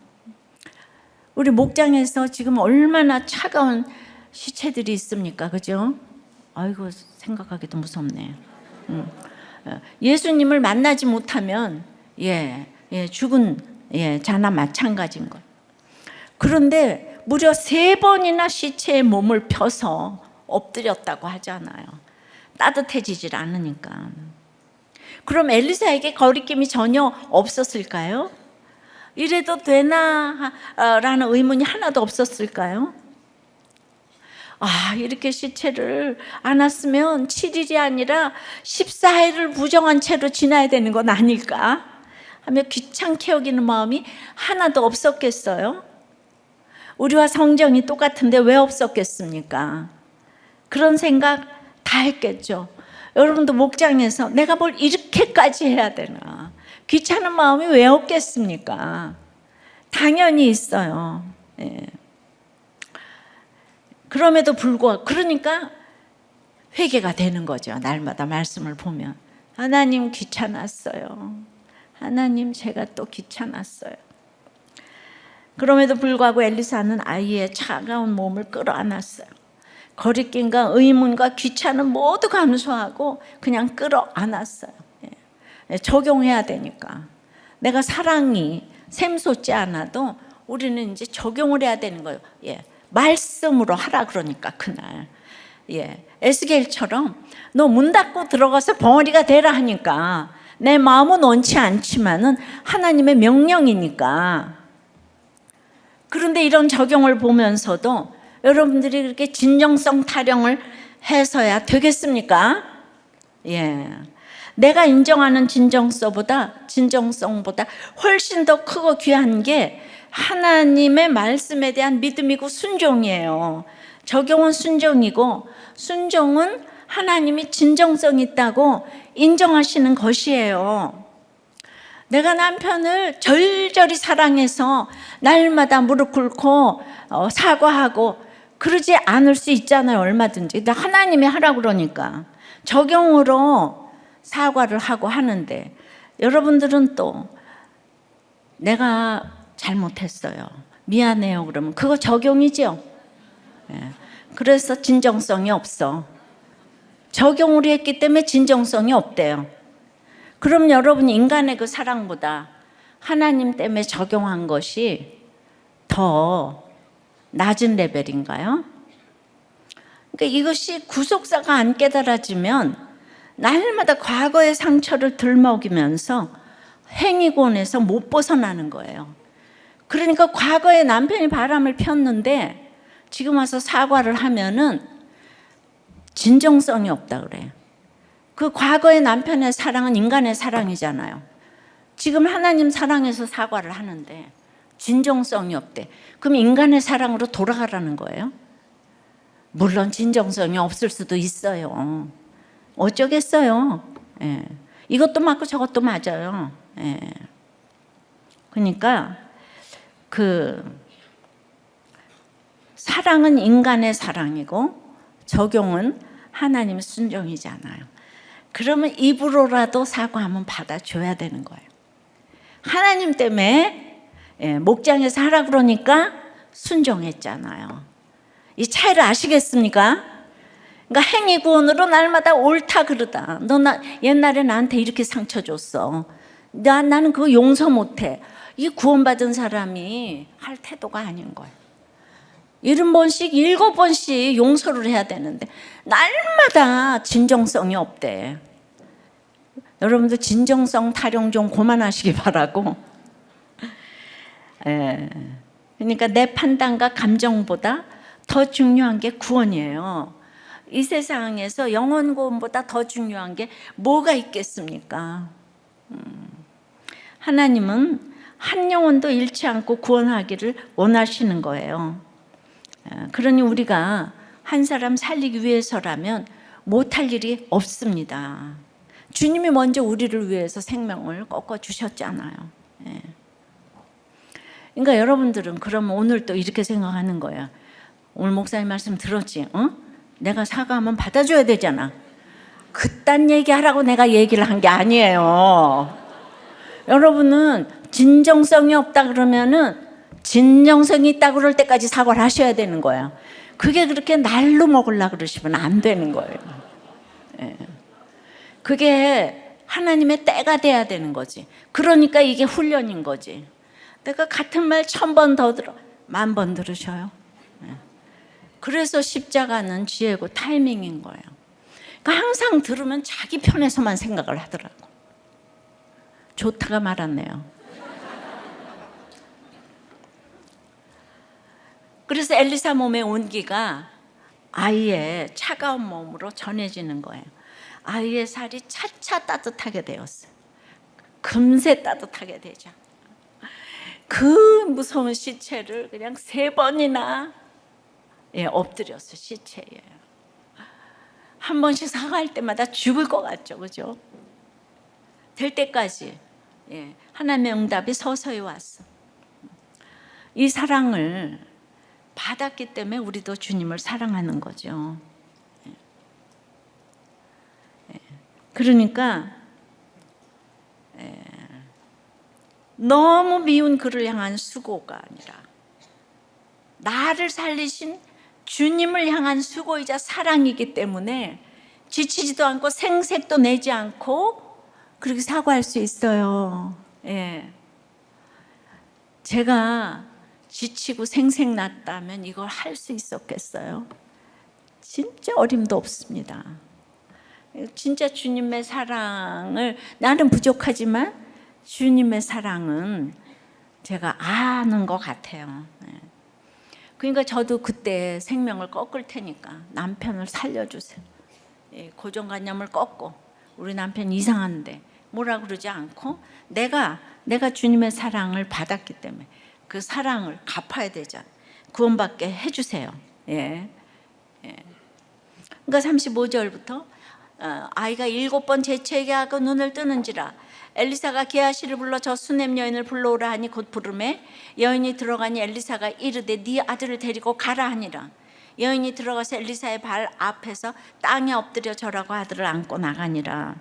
우리 목장에서 지금 얼마나 차가운 시체들이 있습니까? 그죠? 아이고, 생각하기도 무섭네. 예수님을 만나지 못하면 죽은 자나 마찬가지인 거예요. 그런데 무려 3번이나 시체의 몸을 펴서 엎드렸다고 하잖아요. 따뜻해지질 않으니까. 그럼 엘리사에게 거리낌이 전혀 없었을까요? 이래도 되나? 라는 의문이 하나도 없었을까요? 이렇게 시체를 안았으면 7일이 아니라 14일을 부정한 채로 지나야 되는 건 아닐까 하며 귀찮게 여기는 마음이 하나도 없었겠어요? 우리와 성정이 똑같은데 왜 없었겠습니까? 그런 생각 다 했겠죠. 여러분도 목장에서 내가 뭘 이렇게까지 해야 되나, 귀찮은 마음이 왜 없겠습니까? 당연히 있어요. 예. 그럼에도 불구하고, 그러니까 회개가 되는 거죠. 날마다 말씀을 보면 하나님 귀찮았어요. 하나님 제가 또 귀찮았어요. 그럼에도 불구하고 엘리사는 아이의 차가운 몸을 끌어안았어요. 거리낌과 의문과 귀찮음 모두 감수하고 그냥 끌어안았어요. 적용해야 되니까. 내가 사랑이 샘솟지 않아도 우리는 이제 적용을 해야 되는 거예요. 말씀으로 하라 그러니까 그날. 에스겔처럼 너 문 닫고 들어가서 벙어리가 되라 하니까 내 마음은 원치 않지만은 하나님의 명령이니까. 그런데 이런 적용을 보면서도 여러분들이 그렇게 진정성 타령을 해서야 되겠습니까? 내가 인정하는 진정성보다 훨씬 더 크고 귀한 게 하나님의 말씀에 대한 믿음이고 순종이에요. 적용은 순종이고, 순종은 하나님이 진정성 있다고 인정하시는 것이에요. 내가 남편을 절절히 사랑해서 날마다 무릎 꿇고 사과하고 그러지 않을 수 있잖아요. 얼마든지. 근데 하나님이 하라고 그러니까 적용으로 사과를 하고 하는데, 여러분들은 또 내가 잘못했어요, 미안해요 그러면 그거 적용이죠. 그래서 진정성이 없어. 적용을 했기 때문에 진정성이 없대요. 그럼 여러분, 인간의 그 사랑보다 하나님 때문에 적용한 것이 더 낮은 레벨인가요? 그러니까 이것이 구속사가 안 깨달아지면 날마다 과거의 상처를 들먹이면서 행위곤에서 못 벗어나는 거예요. 그러니까 과거에 남편이 바람을 폈는데 지금 와서 사과를 하면은 진정성이 없다 그래요. 그 과거의 남편의 사랑은 인간의 사랑이잖아요. 지금 하나님 사랑해서 사과를 하는데 진정성이 없대. 그럼 인간의 사랑으로 돌아가라는 거예요? 물론 진정성이 없을 수도 있어요. 어쩌겠어요. 이것도 맞고 저것도 맞아요. 그러니까 사랑은 인간의 사랑이고 적용은 하나님의 순종이잖아요. 그러면 입으로라도 사과하면 받아줘야 되는 거예요. 하나님 때문에 목장에서 하라 그러니까 순종했잖아요. 이 차이를 아시겠습니까? 그러니까 행위구원으로 날마다 옳다 그러다. 너 옛날에 나한테 이렇게 상처 줬어. 나는 그거 용서 못해. 이 구원받은 사람이 할 태도가 아닌 거예요. 70번씩 7번씩 용서를 해야 되는데 날마다 진정성이 없대. 여러분들 진정성 타령 좀 그만하시기 바라고. 그러니까 내 판단과 감정보다 더 중요한 게 구원이에요. 이 세상에서 영원 구원보다 더 중요한 게 뭐가 있겠습니까? 하나님은 한 영혼도 잃지 않고 구원하기를 원하시는 거예요. 그러니 우리가 한 사람 살리기 위해서라면 못할 일이 없습니다. 주님이 먼저 우리를 위해서 생명을 꺾어 주셨잖아요. 그러니까 여러분들은 그러면 오늘 또 이렇게 생각하는 거야. 오늘 목사님 말씀 들었지? 내가 사과하면 받아줘야 되잖아. 그딴 얘기하라고 내가 얘기를 한 게 아니에요. 여러분은 진정성이 없다 그러면은 진정성이 있다 그럴 때까지 사과를 하셔야 되는 거야. 그게 그렇게 날로 먹으려고 그러시면 안 되는 거예요. 그게 하나님의 때가 돼야 되는 거지. 그러니까 이게 훈련인 거지. 내가 같은 말 1000번 더 들어, 10,000번 들으셔요. 그래서 십자가는 지혜고 타이밍인 거예요. 그러니까 항상 들으면 자기 편에서만 생각을 하더라고. 좋다가 말았네요. 그래서 엘리사 몸의 온기가 아이의 차가운 몸으로 전해지는 거예요. 아이의 살이 차차 따뜻하게 되었어요. 금세 따뜻하게 되죠. 그 무서운 시체를 그냥 3번이나 엎드렸어. 시체에 한 번씩 사과할 때마다 죽을 것 같죠, 그죠? 될 때까지 하나님의 응답이 서서히 왔어. 이 사랑을 받았기 때문에 우리도 주님을 사랑하는 거죠. 그러니까 너무 미운 그를 향한 수고가 아니라 나를 살리신 주님을 향한 수고이자 사랑이기 때문에 지치지도 않고 생색도 내지 않고 그렇게 사과할 수 있어요. 제가 지치고 생색 났다면 이걸 할 수 있었겠어요? 진짜 어림도 없습니다. 진짜 주님의 사랑을, 나는 부족하지만 주님의 사랑은 제가 아는 것 같아요. 그러니까 저도 그때 생명을 꺾을 테니까 남편을 살려주세요. 고정관념을 꺾고, 우리 남편 이상한데 뭐라 그러지 않고 내가 주님의 사랑을 받았기 때문에 그 사랑을 갚아야 되잖아. 구원받게 해주세요. 그러니까 35절부터 아이가 7번 재채기 하고 눈을 뜨는지라 엘리사가 게하시를 불러 저 수넴 여인을 불러오라 하니 곧 부르매 여인이 들어가니 엘리사가 이르되 네 아들을 데리고 가라 하니라. 여인이 들어가서 엘리사의 발 앞에서 땅에 엎드려 절하고 아들을 안고 나가니라.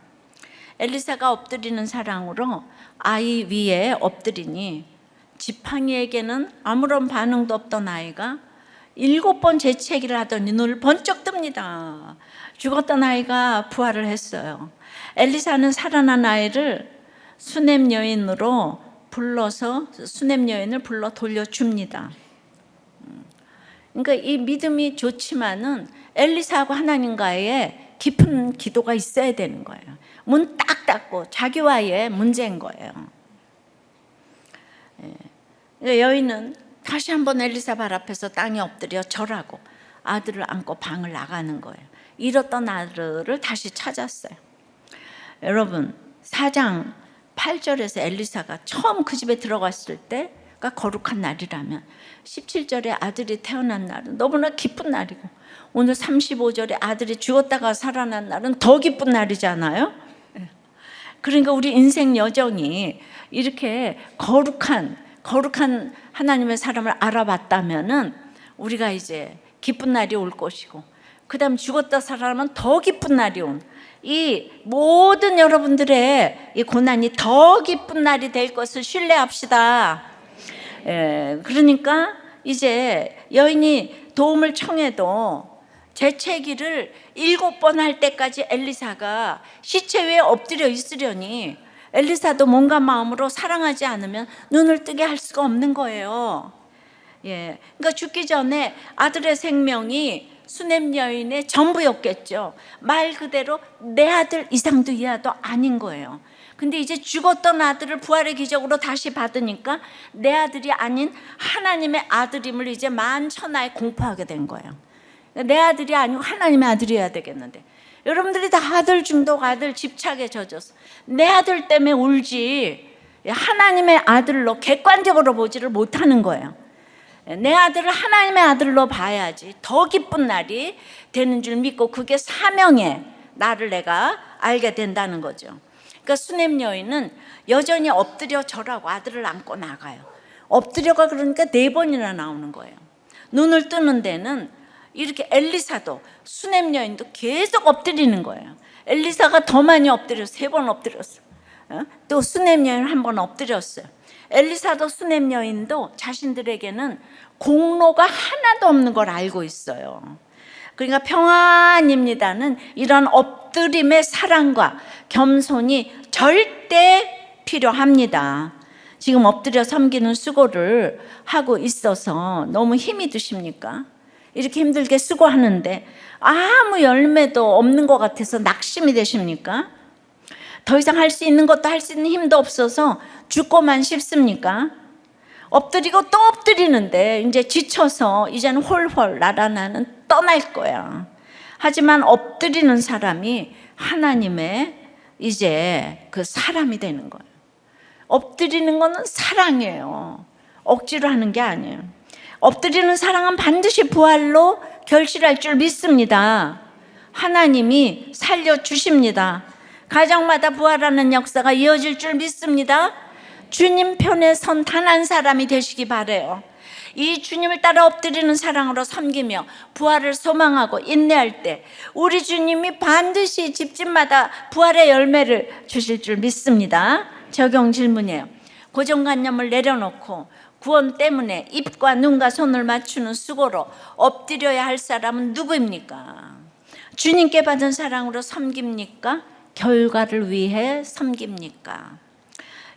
엘리사가 엎드리는 사랑으로 아이 위에 엎드리니 지팡이에게는 아무런 반응도 없던 아이가 7번 재채기를 하더니 눈을 번쩍 뜹니다. 죽었던 아이가 부활을 했어요. 엘리사는 살아난 아이를 수넴 여인으로 불러서 수넴 여인을 불러 돌려줍니다. 그러니까 이 믿음이 좋지만은 엘리사하고 하나님과의 깊은 기도가 있어야 되는 거예요. 문 딱 닫고 자기와의 문제인 거예요. 여인은 다시 한번 엘리사 발 앞에서 땅에 엎드려 절하고 아들을 안고 방을 나가는 거예요. 잃었던 아들을 다시 찾았어요. 여러분 4장 8절에서 엘리사가 처음 그 집에 들어갔을 때가 거룩한 날이라면 17절에 아들이 태어난 날은 너무나 기쁜 날이고 오늘 35절에 아들이 죽었다가 살아난 날은 더 기쁜 날이잖아요. 그러니까 우리 인생 여정이 이렇게 거룩한 하나님의 사람을 알아봤다면은 우리가 이제 기쁜 날이 올 것이고 그 다음 죽었다 살아나면 더 기쁜 날이 온, 이 모든 여러분들의 이 고난이 더 기쁜 날이 될 것을 신뢰합시다. 그러니까 이제 여인이 도움을 청해도 재채기를 7번 할 때까지 엘리사가 시체 위에 엎드려 있으려니 엘리사도 몸과 마음으로 사랑하지 않으면 눈을 뜨게 할 수가 없는 거예요. 그러니까 죽기 전에 아들의 생명이 수넴 여인의 전부였겠죠. 말 그대로 내 아들 이상도 이하도 아닌 거예요. 근데 이제 죽었던 아들을 부활의 기적으로 다시 받으니까 내 아들이 아닌 하나님의 아들임을 이제 만천하에 공포하게 된 거예요. 내 아들이 아니고 하나님의 아들이어야 되겠는데 여러분들이 다 아들 중독, 아들 집착에 젖어서 내 아들 때문에 울지 하나님의 아들로 객관적으로 보지를 못하는 거예요. 내 아들을 하나님의 아들로 봐야지 더 기쁜 날이 되는 줄 믿고 그게 사명의 나를 내가 알게 된다는 거죠. 그러니까 수넴 여인은 여전히 엎드려 절하고 아들을 안고 나가요. 엎드려가 그러니까 4번이나 나오는 거예요. 눈을 뜨는 데는 이렇게 엘리사도 수넴 여인도 계속 엎드리는 거예요. 엘리사가 더 많이 엎드려서 3번 엎드렸어요. 또 수넴 여인 1번 엎드렸어요. 엘리사도 수넴 여인도 자신들에게는 공로가 하나도 없는 걸 알고 있어요. 그러니까 평안입니다는 이런 엎드림의 사랑과 겸손이 절대 필요합니다. 지금 엎드려 섬기는 수고를 하고 있어서 너무 힘이 드십니까? 이렇게 힘들게 수고하는데 아무 열매도 없는 것 같아서 낙심이 되십니까? 더 이상 할 수 있는 것도 할 수 있는 힘도 없어서 죽고만 싶습니까? 엎드리고 또 엎드리는데 이제 지쳐서 이제는 홀홀 날아나는 떠날 거야. 하지만 엎드리는 사람이 하나님의 이제 그 사람이 되는 거예요. 엎드리는 거는 사랑이에요. 억지로 하는 게 아니에요. 엎드리는 사랑은 반드시 부활로 결실할 줄 믿습니다. 하나님이 살려주십니다. 가정마다 부활하는 역사가 이어질 줄 믿습니다. 주님 편에 선 단 한 사람이 되시기 바라요. 이 주님을 따라 엎드리는 사랑으로 섬기며 부활을 소망하고 인내할 때 우리 주님이 반드시 집집마다 부활의 열매를 주실 줄 믿습니다. 적용 질문이에요. 고정관념을 내려놓고 구원 때문에 입과 눈과 손을 맞추는 수고로 엎드려야 할 사람은 누구입니까? 주님께 받은 사랑으로 섬깁니까? 결과를 위해 섬깁니까?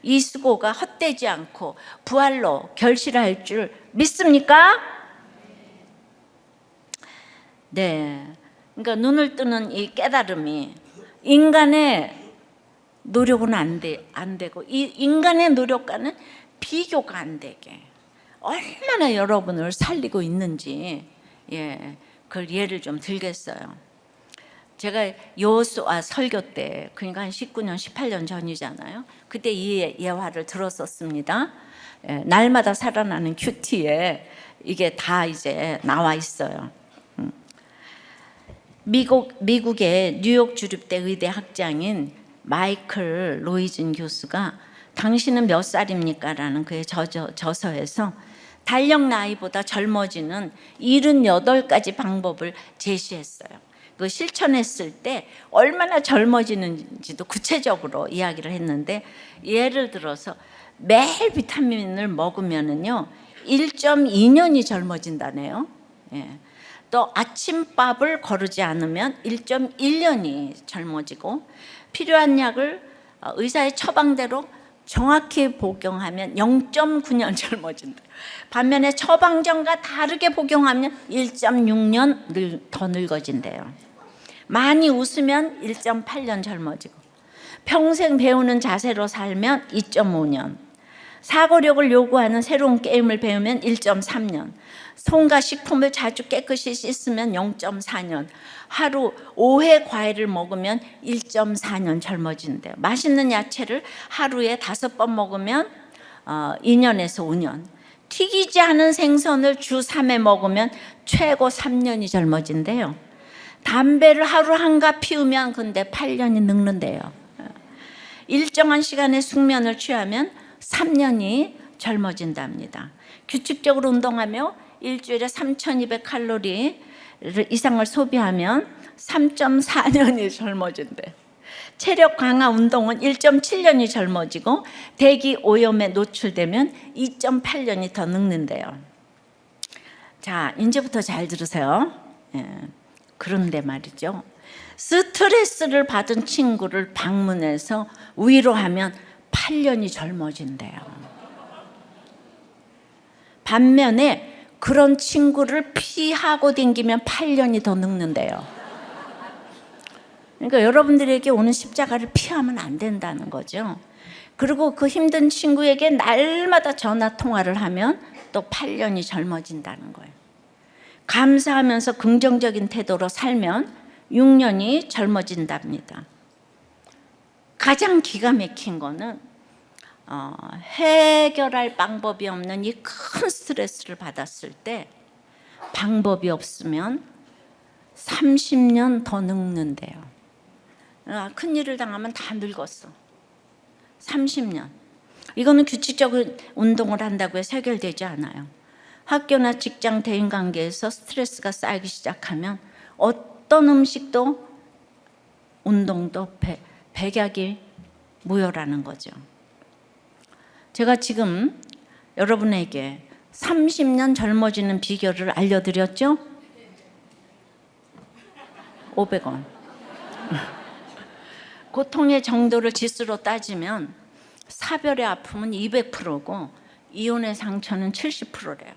이 수고가 헛되지 않고 부활로 결실할 줄 믿습니까? 네. 그러니까 눈을 뜨는 이 깨달음이 인간의 노력은 안 되고 이 인간의 노력과는 비교가 안 되게 얼마나 여러분을 살리고 있는지 그걸 예를 좀 들겠어요. 제가 여호수아 설교 때 그러니까 한 19년 18년 전이잖아요. 그때 이 예화를 들었었습니다. 날마다 살아나는 큐티에 이게 다 이제 나와 있어요. 미국의 뉴욕 주립대 의대 학장인 마이클 로이즌 교수가 당신은 몇 살입니까? 라는 그의 저서에서 달력 나이보다 젊어지는 78가지 방법을 제시했어요. 그 실천했을 때 얼마나 젊어지는지도 구체적으로 이야기를 했는데 예를 들어서 매일 비타민을 먹으면은요 1.2년이 젊어진다네요. 또 아침밥을 거르지 않으면 1.1년이 젊어지고 필요한 약을 의사의 처방대로 정확히 복용하면 0.9년 젊어진다. 반면에 처방전과 다르게 복용하면 1.6년 더 늙어진대요. 많이 웃으면 1.8년 젊어지고 평생 배우는 자세로 살면 2.5년, 사고력을 요구하는 새로운 게임을 배우면 1.3년, 손과 식품을 자주 깨끗이 씻으면 0.4년, 하루 5회 과일을 먹으면 1.4년 젊어진대요. 맛있는 야채를 하루에 5번 먹으면 2년에서 5년, 튀기지 않은 생선을 주 3회 먹으면 최고 3년이 젊어진대요. 담배를 하루 한갑 피우면 근데 8년이 늙는데요. 일정한 시간의 숙면을 취하면 3년이 젊어진답니다. 규칙적으로 운동하며 일주일에 3,200칼로리 이상을 소비하면 3.4년이 젊어진대. 체력 강화 운동은 1.7년이 젊어지고 대기 오염에 노출되면 2.8년이 더 늙는데요. 자, 이제부터 잘 들으세요. 그런데 말이죠. 스트레스를 받은 친구를 방문해서 위로하면 8년이 젊어진대요. 반면에 그런 친구를 피하고 댕기면 8년이 더 늙는데요. 그러니까 여러분들에게 오는 십자가를 피하면 안 된다는 거죠. 그리고 그 힘든 친구에게 날마다 전화 통화를 하면 또 8년이 젊어진다는 거예요. 감사하면서 긍정적인 태도로 살면 6년이 젊어진답니다. 가장 기가 막힌 거는 해결할 방법이 없는 이 큰 스트레스를 받았을 때 방법이 없으면 30년 더 늙는데요. 큰일을 당하면 다 늙었어. 30년. 이거는 규칙적인 운동을 한다고 해서 해결되지 않아요. 학교나 직장 대인관계에서 스트레스가 쌓이기 시작하면 어떤 음식도 운동도 백약이 무효라는 거죠. 제가 지금 여러분에게 30년 젊어지는 비결을 알려드렸죠? 500원. 고통의 정도를 지수로 따지면 사별의 아픔은 200%고 이혼의 상처는 70%래요.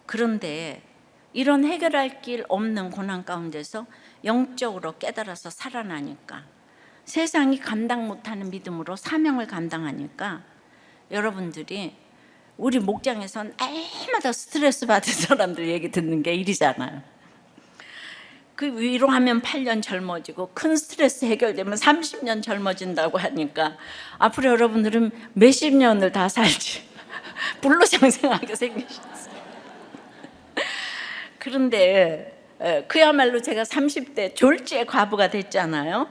그런데 이런 해결할 길 없는 고난 가운데서 영적으로 깨달아서 살아나니까 세상이 감당 못하는 믿음으로 사명을 감당하니까 여러분들이 우리 목장에서 날마다 스트레스 받은 사람들 얘기 듣는 게 일이잖아요. 그 위로하면 8년 젊어지고 큰 스트레스 해결되면 30년 젊어진다고 하니까 앞으로 여러분들은 몇십 년을 다 살지 불로장생하게 생기셨어요. 그런데 그야말로 제가 30대 졸지의 과부가 됐잖아요.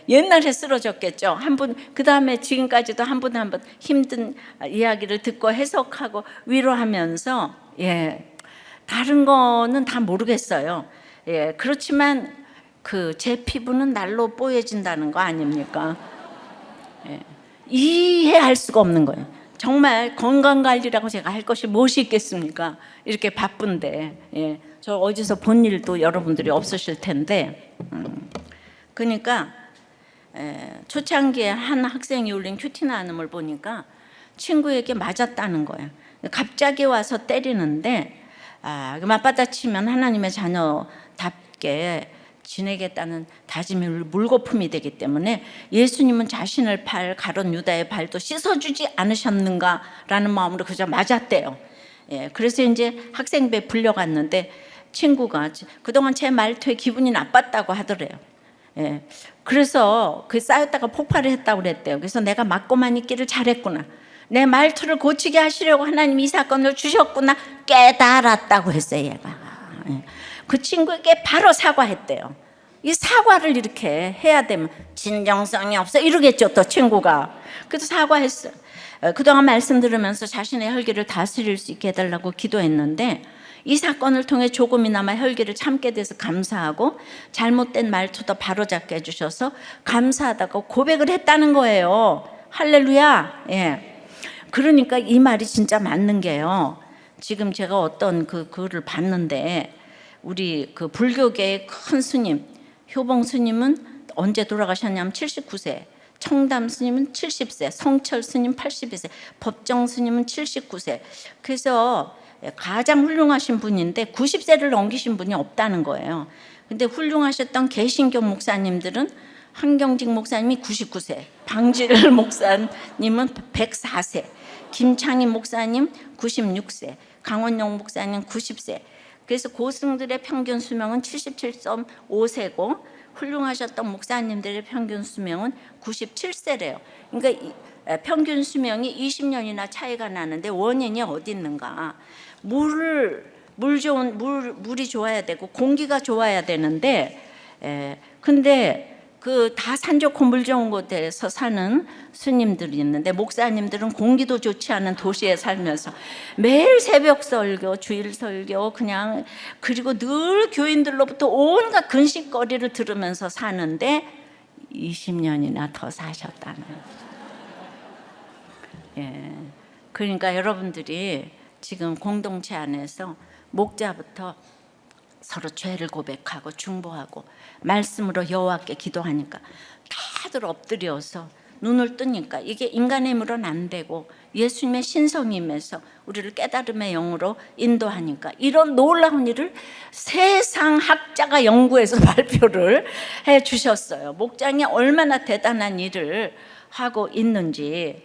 옛날에 쓰러졌겠죠. 한 분, 그 다음에 지금까지도 한 분 한 분 힘든 이야기를 듣고 해석하고 위로하면서 다른 거는 다 모르겠어요. 그렇지만 그 제 피부는 날로 뽀얘진다는 거 아닙니까? 이해할 수가 없는 거예요. 정말 건강관리라고 제가 할 것이 무엇이 있겠습니까? 이렇게 바쁜데 저 어디서 본 일도 여러분들이 없으실 텐데 그러니까 초창기에 한 학생이 올린 큐티 나눔을 보니까 친구에게 맞았다는 거예요. 갑자기 와서 때리는데 맞받아치면 하나님의 자녀답게 지내겠다는 다짐이 물거품이 되기 때문에 예수님은 자신을 팔 가룟 유다의 발도 씻어주지 않으셨는가라는 마음으로 그저 맞았대요. 그래서 이제 학생부에 불려갔는데 친구가 그동안 제 말투에 기분이 나빴다고 하더래요. 그래서 그 쌓였다가 폭발을 했다고 그랬대요. 그래서 내가 맞고만 있기를 잘했구나. 내 말투를 고치게 하시려고 하나님이 이 사건을 주셨구나 깨달았다고 했어요. 얘가. 그 친구에게 바로 사과했대요. 이 사과를 이렇게 해야 되면 진정성이 없어 이러겠죠 또 친구가. 그래서 사과했어요. 그동안 말씀 들으면서 자신의 혈기를 다스릴 수 있게 해달라고 기도했는데 이 사건을 통해 조금이나마 혈기를 참게 돼서 감사하고 잘못된 말투도 바로잡게 해주셔서 감사하다고 고백을 했다는 거예요. 할렐루야. 그러니까 이 말이 진짜 맞는 게요. 지금 제가 어떤 그 글을 봤는데 우리 그 불교계의 큰 스님 효봉 스님은 언제 돌아가셨냐면 79세, 청담 스님은 70세, 성철 스님 82세, 법정 스님은 79세. 그래서 가장 훌륭하신 분인데 90세를 넘기신 분이 없다는 거예요. 근데 훌륭하셨던 개신교 목사님들은 한경직 목사님이 99세, 방지를 목사님은 104세, 김창희 목사님 96세, 강원용 목사님 90세. 그래서 고승들의 평균 수명은 77.5세고 훌륭하셨던 목사님들의 평균 수명은 97세래요. 그러니까 평균 수명이 20년이나 차이가 나는데 원인이 어디 있는가? 물이 좋아야 되고 공기가 좋아야 되는데 근데 그 다 산 좋고 물 좋은 곳에서 사는 스님들이 있는데 목사님들은 공기도 좋지 않은 도시에 살면서 매일 새벽 설교, 주일 설교 그냥 그리고 늘 교인들로부터 온갖 근심거리를 들으면서 사는데 20년이나 더 사셨다는. 그러니까 여러분들이 지금 공동체 안에서 목자부터 서로 죄를 고백하고 중보하고 말씀으로 여호와께 기도하니까 다들 엎드려서 눈을 뜨니까 이게 인간의 힘으로는 안 되고 예수님의 신성임에서 우리를 깨달음의 영으로 인도하니까 이런 놀라운 일을 세상 학자가 연구해서 발표를 해 주셨어요. 목장이 얼마나 대단한 일을 하고 있는지.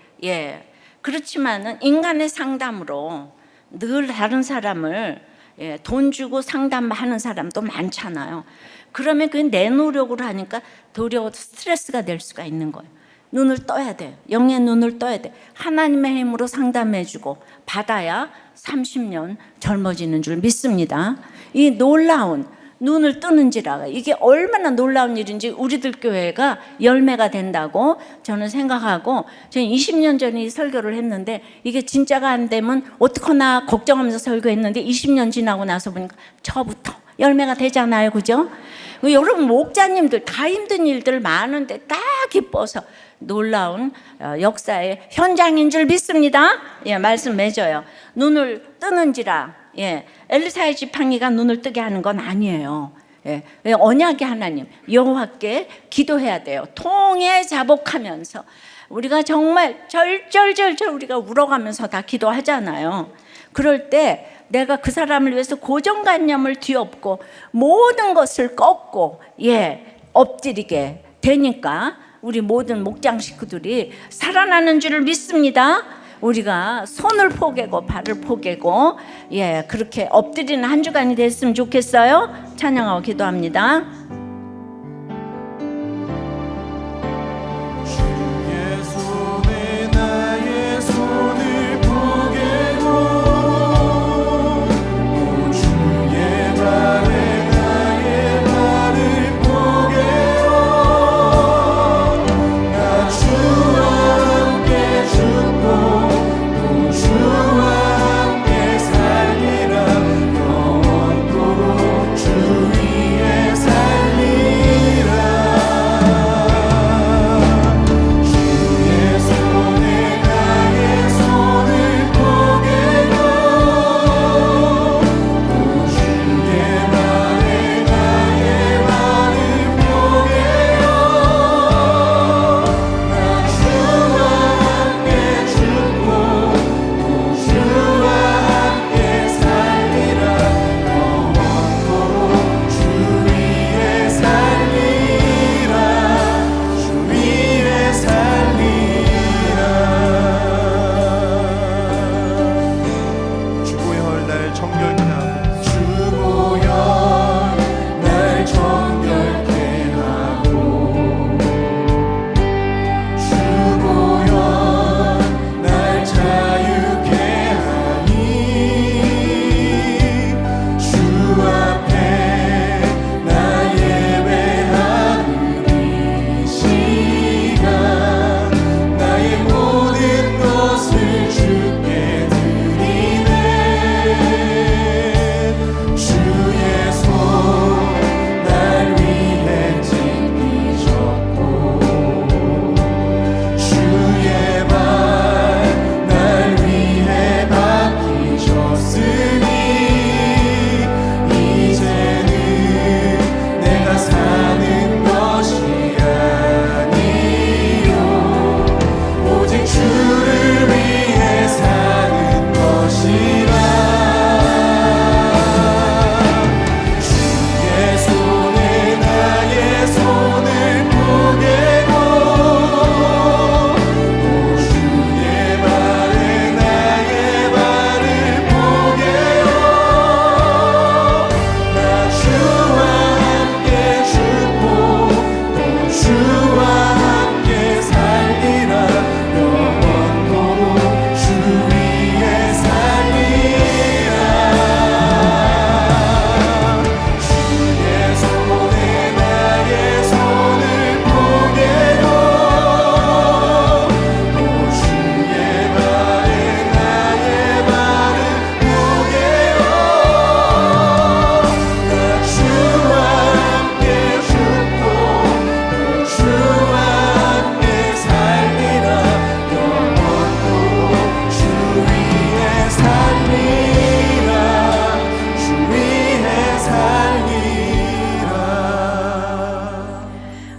그렇지만은 인간의 상담으로 늘 다른 사람을 돈 주고 상담하는 사람도 많잖아요. 그러면 그게 내 노력으로 하니까 도리어 스트레스가 될 수가 있는 거예요. 눈을 떠야 돼요. 영의 눈을 떠야 돼. 하나님의 힘으로 상담해주고 받아야 30년 젊어지는 줄 믿습니다. 이 놀라운 눈을 뜨는지라 이게 얼마나 놀라운 일인지 우리들 교회가 열매가 된다고 저는 생각하고 저는 20년 전에 이 설교를 했는데 이게 진짜가 안 되면 어떡하나 걱정하면서 설교했는데 20년 지나고 나서 보니까 저부터 열매가 되잖아요. 그죠? 여러분 목자님들 다 힘든 일들 많은데 다 기뻐서 놀라운 역사의 현장인 줄 믿습니다. 말씀 맺어요. 눈을 뜨는지라. 엘리사의 지팡이가 눈을 뜨게 하는 건 아니에요. 언약의 하나님 여호와께 기도해야 돼요. 통해 자복하면서 우리가 정말 절절절절 우리가 울어가면서 다 기도하잖아요. 그럴 때 내가 그 사람을 위해서 고정관념을 뒤엎고 모든 것을 꺾고 엎드리게 되니까 우리 모든 목장 식구들이 살아나는 줄을 믿습니다. 우리가 손을 포개고 발을 포개고 그렇게 엎드리는 한 주간이 됐으면 좋겠어요. 찬양하고 기도합니다.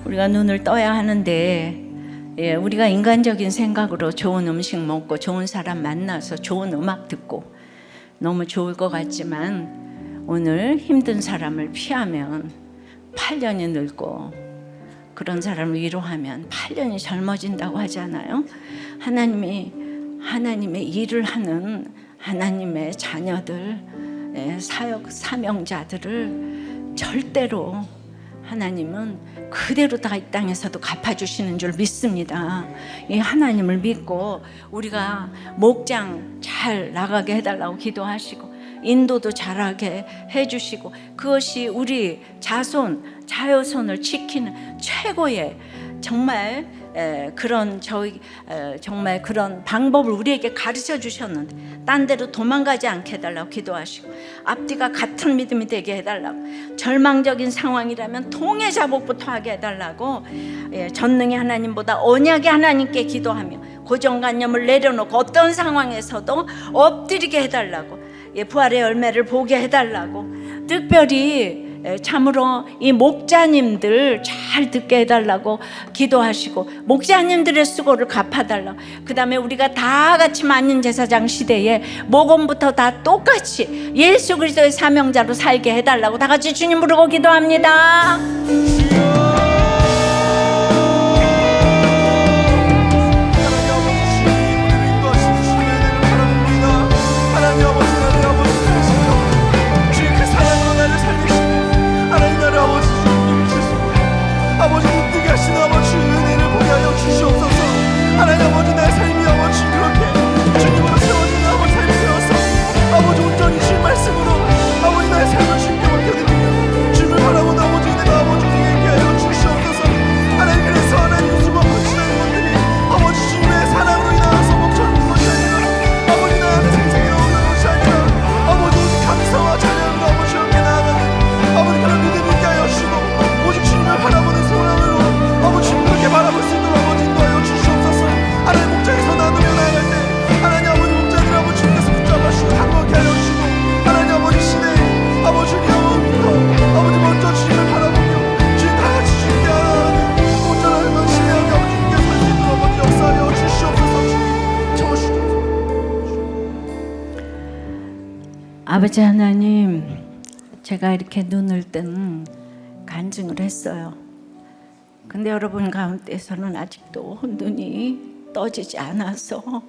우리가 눈을 떠야 하는데 우리가 인간적인 생각으로 좋은 음식 먹고 좋은 사람 만나서 좋은 음악 듣고 너무 좋을 것 같지만 오늘 힘든 사람을 피하면 8년이 늙고 그런 사람을 위로하면 8년이 젊어진다고 하잖아요. 하나님의 일을 하는 하나님의 자녀들, 사역 사명자들을 절대로 하나님은 그대로 다 이 땅에서도 갚아주시는 줄 믿습니다. 이 하나님을 믿고 우리가 목장 잘 나가게 해달라고 기도하시고 인도도 잘하게 해주시고 그것이 우리 자손을 지키는 최고의 정말 정말 그런 방법을 우리에게 가르쳐 주셨는데 딴 데로 도망가지 않게 해달라고 기도하시고 앞뒤가 같은 믿음이 되게 해달라고 절망적인 상황이라면 통해 자복부터 하게 해달라고 전능의 하나님보다 언약의 하나님께 기도하며 고정관념을 내려놓고 어떤 상황에서도 엎드리게 해달라고 부활의 열매를 보게 해달라고 특별히 참으로 이 목자님들 잘 듣게 해달라고 기도하시고 목자님들의 수고를 갚아달라고 그 다음에 우리가 다 같이 만인제사장 시대에 모범부터 다 똑같이 예수 그리스도의 사명자로 살게 해달라고 다 같이 주님 부르고 기도합니다. 아버지 하나님, 제가 이렇게 눈을 뜬 간증을 했어요. 근데 여러분 가운데서는 아직도 눈이 떠지지 않아서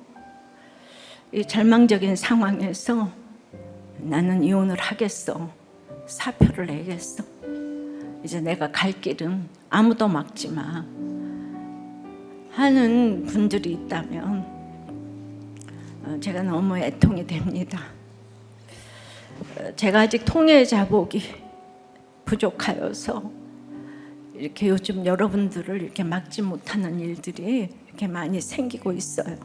이 절망적인 상황에서 나는 이혼을 하겠어, 사표를 내겠어, 이제 내가 갈 길은 아무도 막지 마 하는 분들이 있다면 제가 너무 애통이 됩니다. 제가 아직 통해 자복이 부족하여서 이렇게 요즘 여러분들을 이렇게 막지 못하는 일들이 이렇게 많이 생기고 있어요.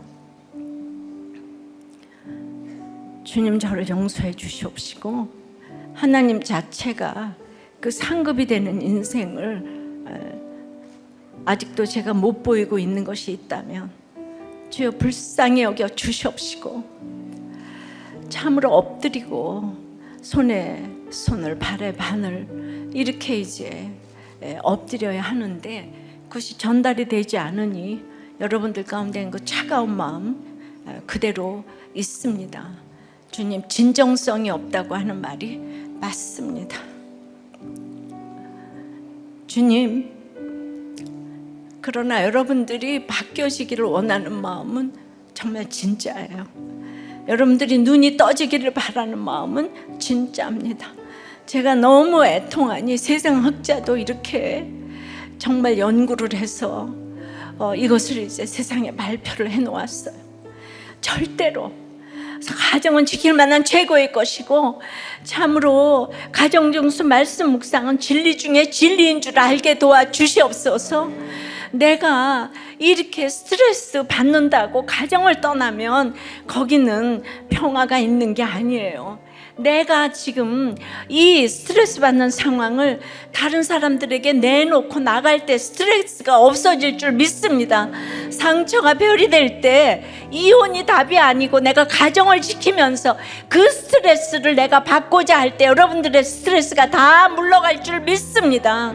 주님, 저를 용서해 주시옵시고 하나님 자체가 그 상급이 되는 인생을 아직도 제가 못 보이고 있는 것이 있다면 주여 불쌍히 여겨 주시옵시고 참으로 엎드리고 손에 손을 발에 바늘 이렇게 이제 엎드려야 하는데 그것이 전달이 되지 않으니 여러분들 가운데 그 차가운 마음 그대로 있습니다. 주님, 진정성이 없다고 하는 말이 맞습니다. 주님, 그러나 여러분들이 바뀌어지기를 원하는 마음은 정말 진짜예요. 여러분들이 눈이 떠지기를 바라는 마음은 진짜입니다. 제가 너무 애통하니 세상 학자도 이렇게 정말 연구를 해서 이것을 이제 세상에 발표를 해놓았어요. 절대로 가정은 지킬 만한 최고의 것이고 참으로 가정중수 말씀 묵상은 진리 중에 진리인 줄 알게 도와주시옵소서. 내가 이렇게 스트레스 받는다고 가정을 떠나면 거기는 평화가 있는 게 아니에요. 내가 지금 이 스트레스 받는 상황을 다른 사람들에게 내놓고 나갈 때 스트레스가 없어질 줄 믿습니다. 상처가 별이 될 때 이혼이 답이 아니고 내가 가정을 지키면서 그 스트레스를 내가 받고자 할 때 여러분들의 스트레스가 다 물러갈 줄 믿습니다.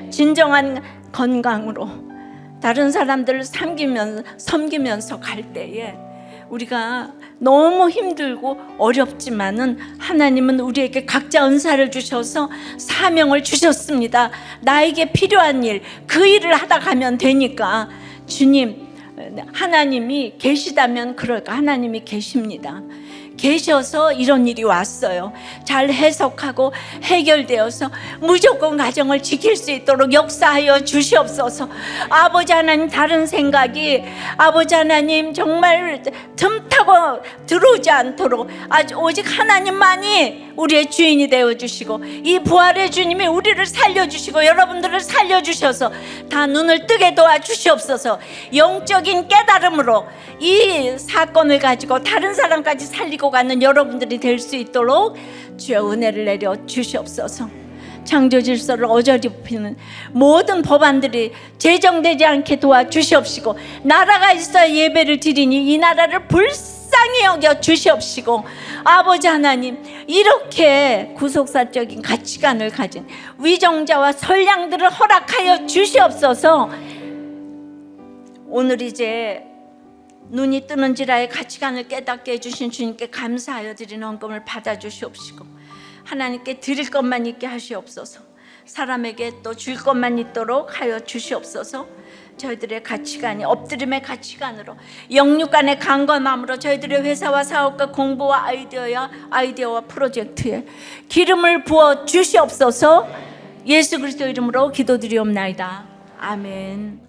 진정한 건강으로 다른 사람들을 섬기면서 갈 때에 우리가 너무 힘들고 어렵지만은 하나님은 우리에게 각자 은사를 주셔서 사명을 주셨습니다. 나에게 필요한 일, 그 일을 하다 가면 되니까 주님, 하나님이 계시다면 그럴까? 하나님이 계십니다. 계셔서 이런 일이 왔어요. 잘 해석하고 해결되어서 무조건 가정을 지킬 수 있도록 역사하여 주시옵소서. 아버지 하나님, 다른 생각이 아버지 하나님 정말 틈타고 들어오지 않도록 오직 하나님만이 우리의 주인이 되어주시고 이 부활의 주님이 우리를 살려주시고 여러분들을 살려주셔서 다 눈을 뜨게 도와주시옵소서. 영적인 깨달음으로 이 사건을 가지고 다른 사람까지 살리고 가는 여러분들이 될 수 있도록 주여 은혜를 내려 주시옵소서. 창조 질서를 어지럽히는 모든 법안들이 제정되지 않게 도와주시옵시고 나라가 있어야 예배를 드리니 이 나라를 불쌍히 여겨 주시옵시고 아버지 하나님, 이렇게 구속사적인 가치관을 가진 위정자와 선량들을 허락하여 주시옵소서. 오늘 이제 눈이 뜨는지라의 가치관을 깨닫게 해주신 주님께 감사하여 드리는 헌금을 받아주시옵시고 하나님께 드릴 것만 있게 하시옵소서. 사람에게 또 줄 것만 있도록 하여 주시옵소서. 저희들의 가치관이 엎드림의 가치관으로 영육간의 강건함으로 저희들의 회사와 사업과 공부와 아이디어와 프로젝트에 기름을 부어 주시옵소서. 예수 그리스도 이름으로 기도드리옵나이다. 아멘.